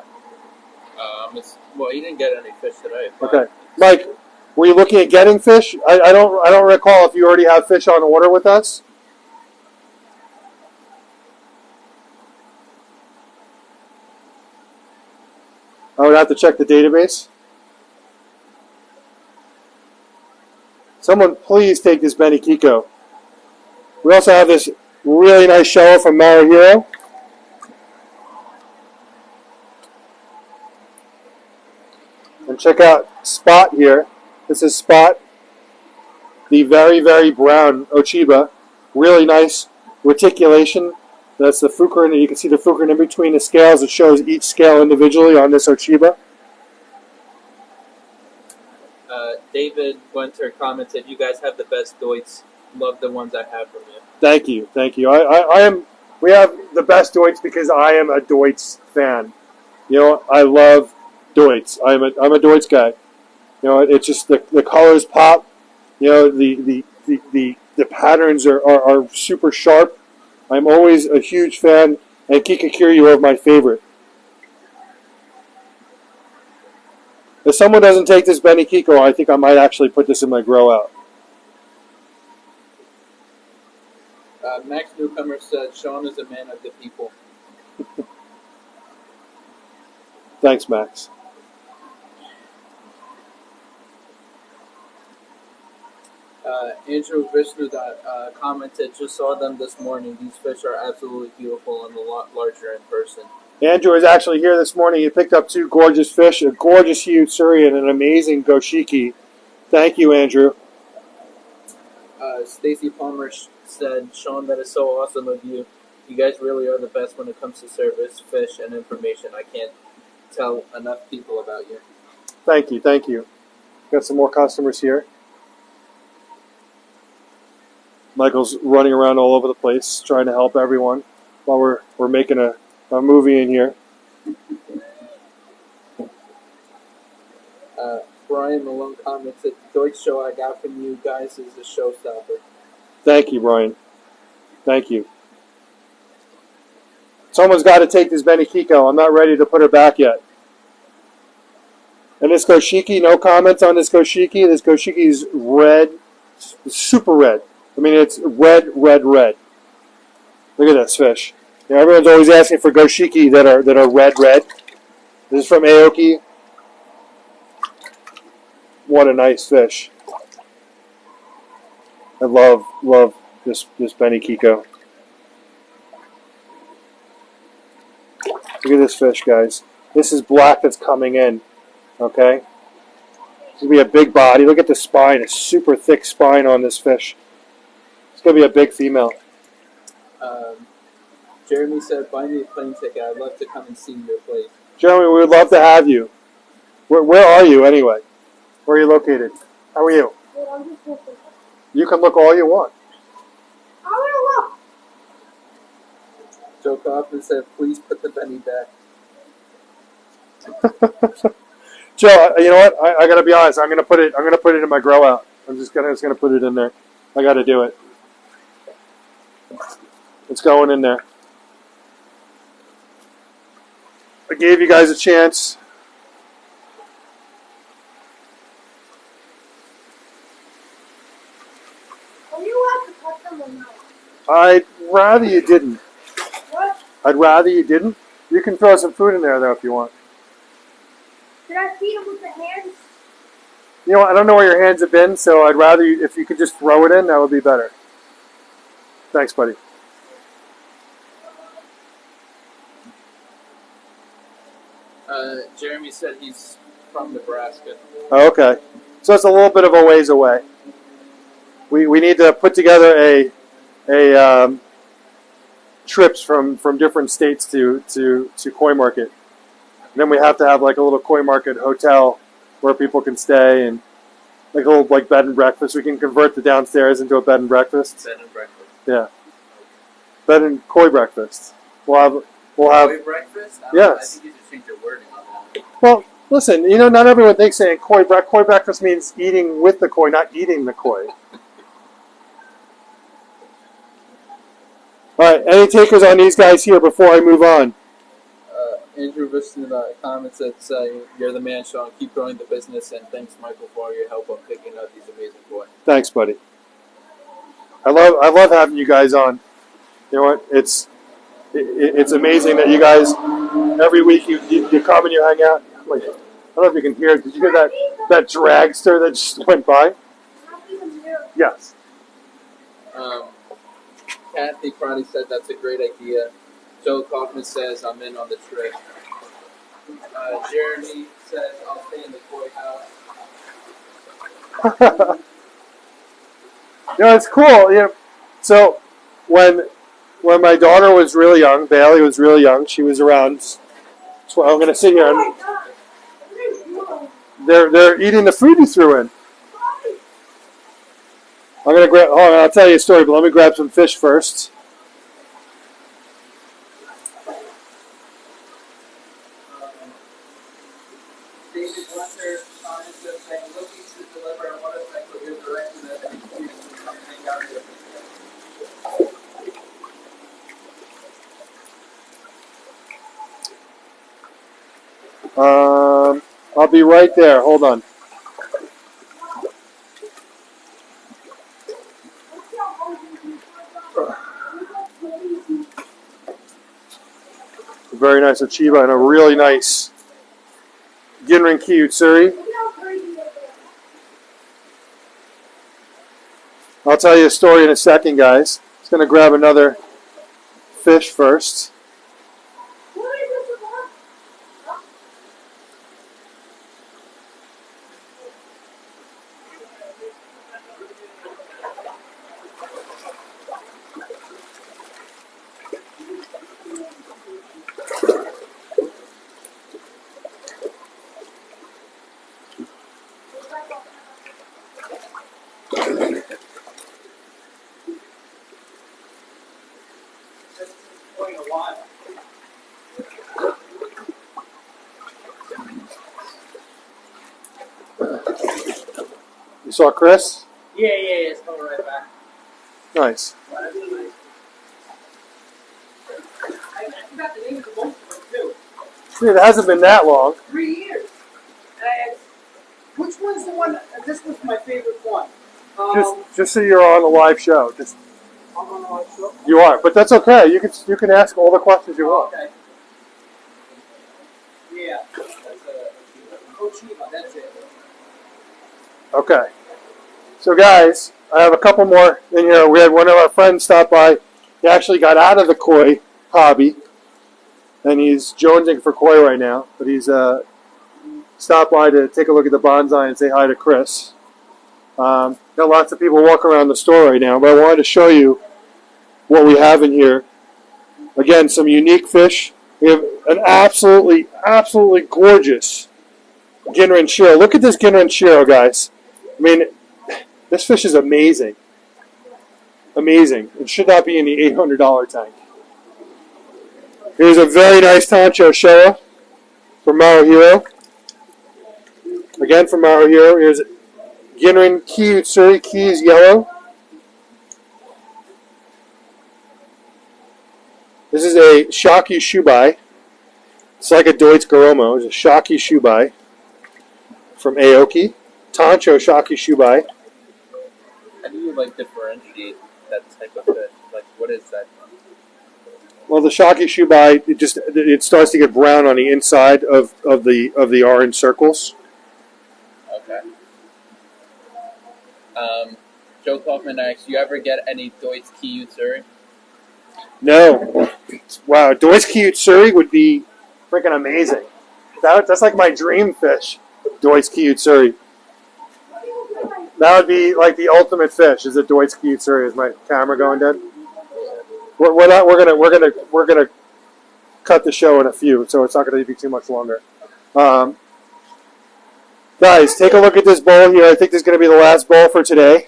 Well, he didn't get any fish today. Okay. Mike, were you looking at getting fish? I don't recall if you already have fish on order with us. I would have to check the database. Someone please take this Benny Kiko. We also have this really nice shower from Marahiro. And check out Spot here. This is Spot, the very, very brown Ochiba. Really nice reticulation. That's the fucrin. You can see the fucrin in between the scales. It shows each scale individually on this Ochiba. David Winter commented, you guys have the best Deutz. Love the ones I have from you. Thank you. Thank you. I am. We have the best Deutz because I am a Deutz fan. You know, I love Deutz. I'm a Deutz guy. You know, it's just the colors pop. You know, the patterns are super sharp. I'm always a huge fan, and Kikakiryu are my favorite. If someone doesn't take this Benny Kiko, I think I might actually put this in my grow out. Max Newcomer said, Sean is a man of the people. Thanks, Max. Andrew Vishnu commented, just saw them this morning. These fish are absolutely beautiful and a lot larger in person. Andrew is actually here this morning. He picked up 2 gorgeous fish, a gorgeous huge suri and an amazing goshiki. Thank you, Andrew. Stacy Palmer said, Sean, that is so awesome of you. You guys really are the best when it comes to service, fish, and information. I can't tell enough people about you. Thank you, thank you. Got some more customers here. Michael's running around all over the place trying to help everyone while we're making a movie in here. Brian Malone commented, the Deutsch show I got from you guys is a showstopper. Thank you, Brian. Thank you. Someone's got to take this Benny Kiko. I'm not ready to put her back yet. And this goshiki, no comments on this goshiki. This goshiki is red, super red. I mean, it's red, red, red. Look at this fish. You know, everyone's always asking for goshiki that are red, red. This is from Aoki. What a nice fish. I love this Benny Kiko. Look at this fish, guys. This is black that's coming in. Okay? It's going to be a big body. Look at the spine. A super thick spine on this fish. It's going to be a big female. Jeremy said, buy me a plane ticket. I'd love to come and see your place. Jeremy, we would love to have you. Where are you, anyway? Where are you located? How are you? Wait, I'm just looking. You can look all you want. I want Joe Kaufman said, please put the Benny back. Joe, you know what? I got to be honest. I'm gonna put it in my grow out. I'm just gonna put it in there. I got to do it. It's going in there. I gave you guys a chance. to. Are you allowed to cut them or not? I'd rather you didn't. What? I'd rather you didn't. You can throw some food in there though if you want. Did I feed them with the hands? You know what? I don't know where your hands have been, so I'd rather you, if you could just throw it in, that would be better. Thanks, buddy. Jeremy said he's from Nebraska. Oh, okay. So it's a little bit of a ways away. We need to put together a trips from different states to Koi Market. And then we have to have like a little Koi Market hotel where people can stay and like a little like bed and breakfast. We can convert the downstairs into a bed and breakfast. Bed and breakfast. Yeah. Bed and Koi breakfast. We'll have Koi breakfast? Yes. I think you should change your wording on that. Well, listen, you know, not everyone thinks saying koi breakfast means eating with the koi, not eating the koi. All right, any takers on these guys here before I move on? Andrew Vishnu comments that say, you're the man, Sean. Keep growing the business, and thanks, Michael, for all your help on picking out these amazing koi. Thanks, buddy. I love having you guys on. You know what? It's amazing that you guys every week you come and you hang out. Like, I don't know if you can hear it. Did you hear that dragster that just went by? Yes. Kathy Crotty said that's a great idea. Joe Kaufman says I'm in on the trip. Jeremy says I'll stay in the koi house. You know, it's cool. You know, so when my daughter was really young, Bailey was really young. She was around. So I'm going to sit here. And they're eating the food you threw in. I'm going to grab. Hold on, I'll tell you a story, but let me grab some fish first. David Winter is just saying, looking to deliver a motorcycle your direction as you come hang out here. I'll be right there. Hold on. A very nice Achiba and a really nice Ginrin Kiyutsuri. I'll tell you a story in a second, guys. Just going to grab another fish first. You saw Chris? Yeah, it's coming right back. Nice. I forgot the name of the boat too. Dude, it hasn't been that long. 3 years. And which one's the one? This was my favorite one. Just so you're on a live show. Just I'm on the live show. you are, but that's okay. You can ask all the questions you want. Okay. Yeah. That's Ochiba, that's it. Okay. So guys, I have a couple more in here. We had one of our friends stop by. He actually got out of the koi hobby, and he's jonesing for koi right now. But he's stopped by to take a look at the bonsai and say hi to Chris. Got lots of people walking around the store right now, but I wanted to show you what we have in here. Again, some unique fish. We have an absolutely gorgeous Ginrin Shiro. Look at this Ginrin Shiro, guys. I mean, this fish is amazing. Amazing. It should not be in the $800 tank. Here's a very nice Tancho Showa from Maruhiro. Again from Maruhiro. Here's Ginrin Kiyutsuri. Ki is yellow. This is a Shaki Shubai. It's like a Deutsch Garomo. It's a Shaki Shubai from Aoki. Tancho Shaki Shubai. How do you differentiate that type of fish? What is that? Well, the Shaki Shubai, it starts to get brown on the inside of the orange circles. Okay. Joe Kaufman asks, you ever get any Deutsch Kiyutsuri? No. Wow, Deutsch Kiyutsuri would be freaking amazing. That's like my dream fish, Deutsch Kiyutsuri. That would be like the ultimate fish. Is a Deutsch Kiyutsuri? Is my camera going dead? We're gonna cut the show in a few, so it's not gonna be too much longer. Guys, take a look at this bowl here. I think this is gonna be the last bowl for today.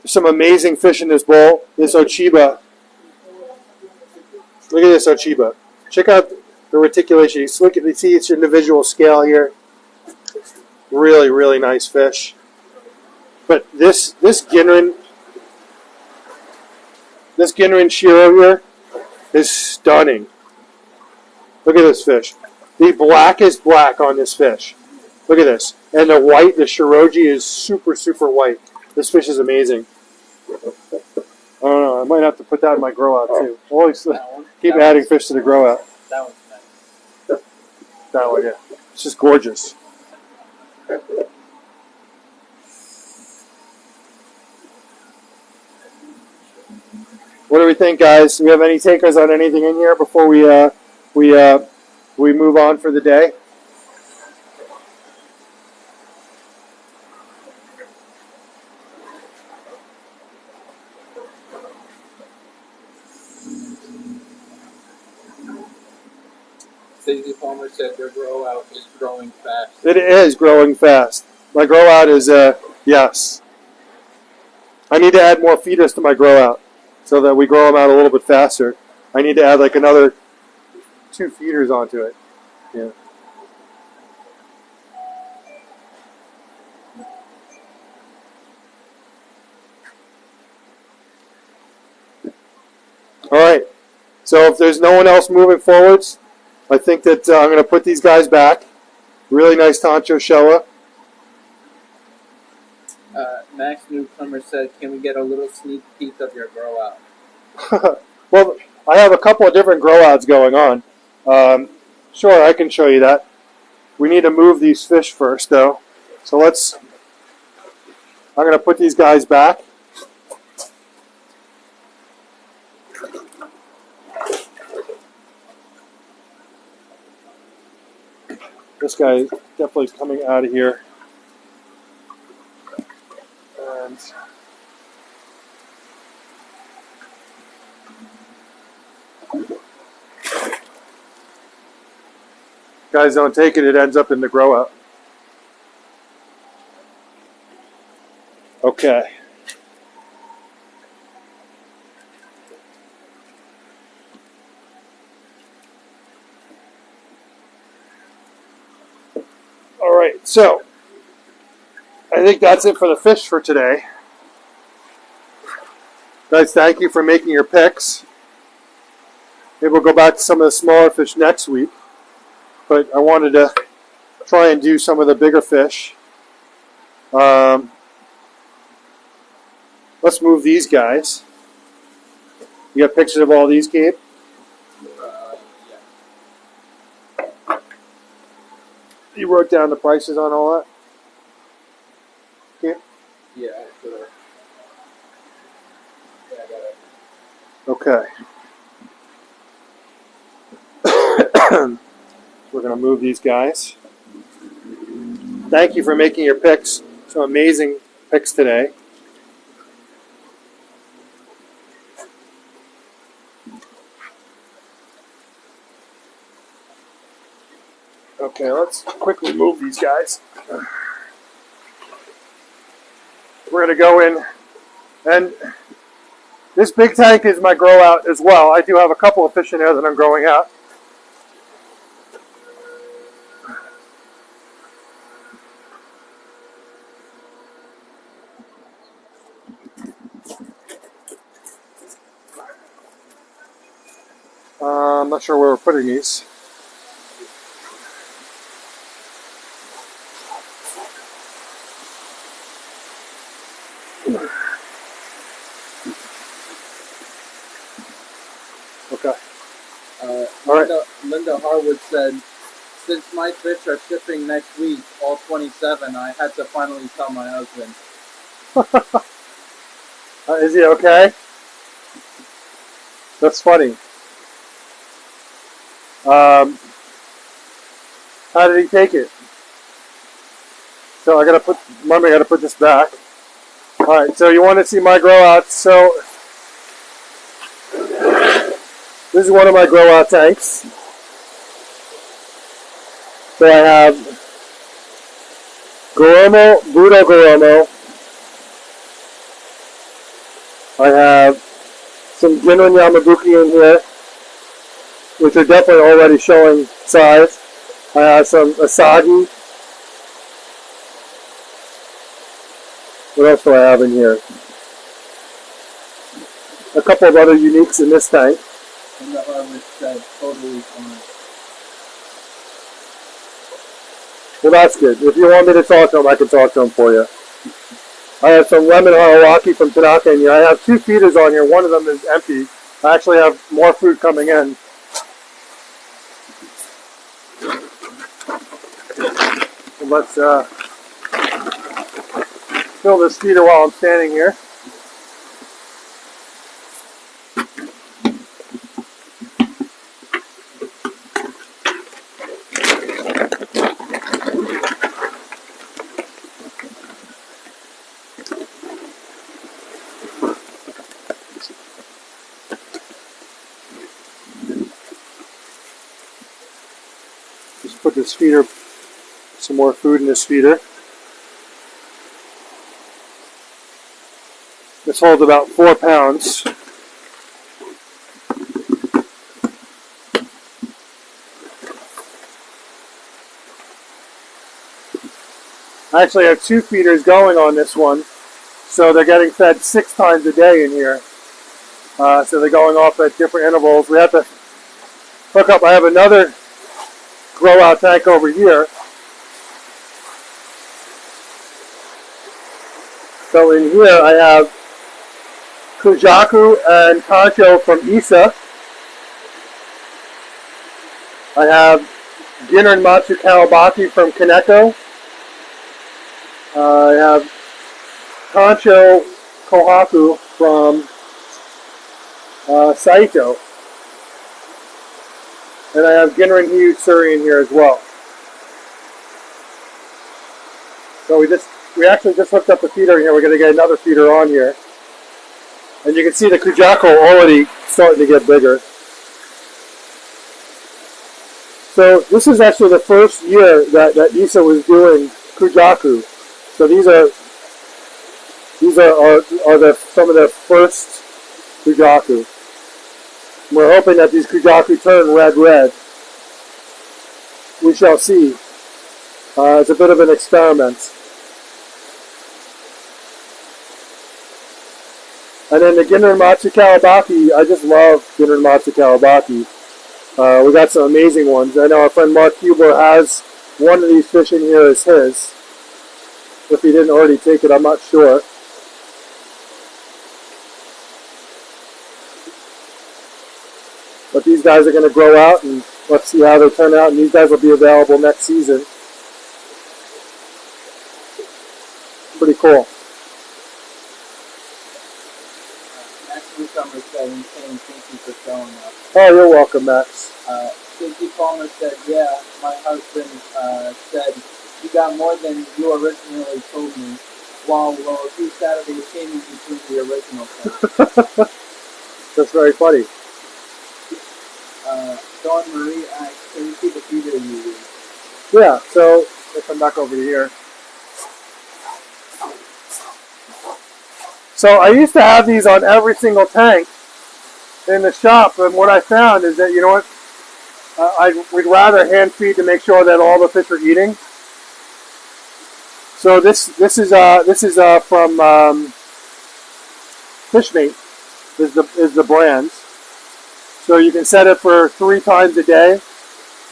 Some amazing fish in this bowl. This Ochiba. Look at this Ochiba. Check out the reticulation. You see its individual scale here. Really, really nice fish. But this Ginrin Shiro here is stunning. Look at this fish. The blackest black on this fish. Look at this. And the white, the Shiroji is super, super white. This fish is amazing. I don't know. I might have to put that in my grow out too. Always keep adding fish to the grow out. That one's nice. That one, yeah. It's just gorgeous. What do we think, guys? Do we have any takers on anything in here before we move on for the day? Stacey Palmer said their grow out is growing fast. It is growing fast. My grow out is yes. I need to add more feeders to my grow out so that we grow them out a little bit faster. I need to add like another 2 feeders onto it. Yeah. All right. So if there's no one else moving forwards, I think that I'm going to put these guys back. Really nice Tancho Showa. Max Newcomer said, "Can we get a little sneak peek of your grow out?" Well, I have a couple of different grow outs going on. Sure, I can show you that. We need to move these fish first, though. So I'm going to put these guys back. This guy is definitely coming out of here. And guys don't take it, it ends up in the grow out. Okay. All right, so I think that's it for the fish for today. Guys, thank you for making your picks. Maybe we'll go back to some of the smaller fish next week. But I wanted to try and do some of the bigger fish. Let's move these guys. You got pictures of all these, Gabe? Yeah. You wrote down the prices on all that? Gabe? Yeah, sure. Yeah, I got it. Okay. We're going to move these guys. Thank you for making your picks. Some amazing picks today. Okay, let's quickly move these guys. We're going to go in, and this big tank is my grow out as well. I do have a couple of fish in there that I'm growing out. I'm not sure where we're putting these. Okay. All right. Linda Harwood said, "Since my fish are shipping next week, all 27, I had to finally tell my husband." Is he okay? That's funny. How did he take it? So I gotta put this back. All right. So you want to see my grow outs? So this is one of my grow out tanks. So I have Goromo, Budo Goromo. I have some Ginrin Yamabuki in here, which are definitely already showing size. I have some Asagi. What else do I have in here? A couple of other uniques in this tank. Linda Harwood said, "Totally fine." Well, that's good. If you want me to talk to him, I can talk to him for you. I have some lemon harawaki from Tanaka in here. I have 2 feeders on here. One of them is empty. I actually have more food coming in. And let's fill this feeder while I'm standing here. Just put this feeder, some more food in this feeder. This holds about 4 pounds. I actually have 2 feeders going on this one, so they're getting fed 6 times a day in here. So they're going off at different intervals. We have to hook up. I have another grow out tank over here. So in here I have Kujaku and Concho from Isa. I have Ginrin Matsu Kawabaki from Kaneko. I have Concho Kohaku from Saito. And I have Ginrin Hiyu Suri in here as well. So we actually just hooked up the feeder here. We're going to get another feeder on here. And you can see the Kujaku already starting to get bigger. So this is actually the first year that Isa was doing Kujaku. So these are some of the first Kujaku. We're hoping that these Kujaku turn red. We shall see. It's a bit of an experiment. And then the Ginrin Matsu Kawabaki, I just love Ginrin Matsu Kawabaki. We got some amazing ones. I know our friend Mark Huber has one of these fish in here as his. If he didn't already take it, I'm not sure. But these guys are going to grow out, and let's see how they turn out. And these guys will be available next season. Pretty cool. Max Newcomer said, saying thank you for showing up. Oh, you're welcome, Max. Casey Palmer said, yeah, my husband said, you got more than you originally told me. Wow, well, a few Saturdays came in between the original thing. That's very funny. Dawn Marie asked, can you see the feeder you use? Yeah, so let's come back over to here. So I used to have these on every single tank in the shop, and what I found is that, you know what, we'd rather hand feed to make sure that all the fish are eating. So this is from Fishmate is the brand. So you can set it for 3 times a day.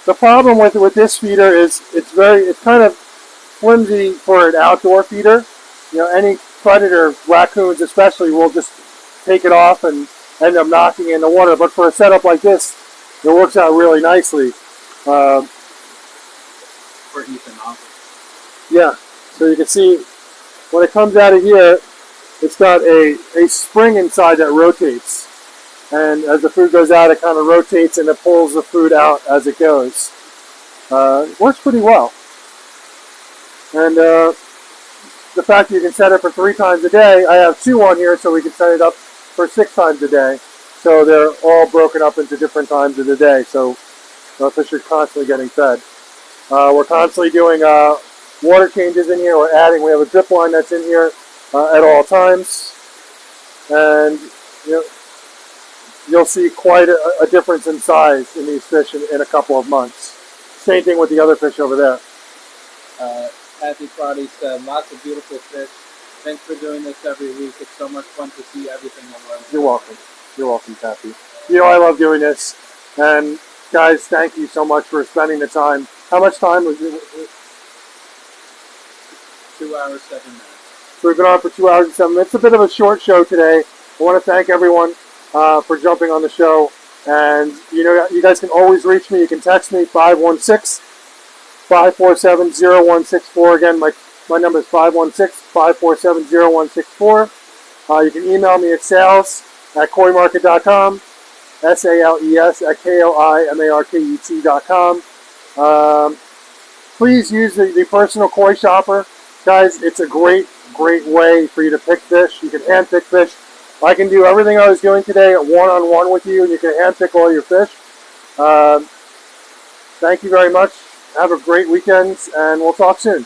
The problem with this feeder is it's kind of flimsy for an outdoor feeder. You know, any predator, raccoons especially, will just take it off and end up knocking it in the water. But for a setup like this, it works out really nicely. For Ethan off. Yeah, so you can see when it comes out of here, it's got a spring inside that rotates. And as the food goes out, it kind of rotates and it pulls the food out as it goes. It works pretty well. And the fact that you can set it for 3 times a day, I have 2 on here, so we can set it up for 6 times a day. So they're all broken up into different times of the day. So the fish are constantly getting fed. We're constantly doing water changes in here. We have a drip line that's in here at all times. And you'll see quite a difference in size in these fish in a couple of months. Same thing with the other fish over there. Kathy Crotty said, lots of beautiful fish. Thanks for doing this every week. It's so much fun to see everything you learn. You're welcome. You're welcome, Kathy. You know, I love doing this. And guys, thank you so much for spending the time. How much time was it? 2 hours, 7 minutes. So we've been on for 2 hours and 7 minutes. It's a bit of a short show today. I want to thank everyone for jumping on the show. And you guys can always reach me. You can text me 516-547-0164. Again, my number is 516-547-0164. You can email me at sales@koimarket.com, sales@koimarket.com. Please use the personal koi shopper. Guys, it's a great way for you to pick fish. You can hand pick fish. I can do everything I was doing today one-on-one with you, and you can hand pick all your fish. Thank you very much. Have a great weekend, and we'll talk soon.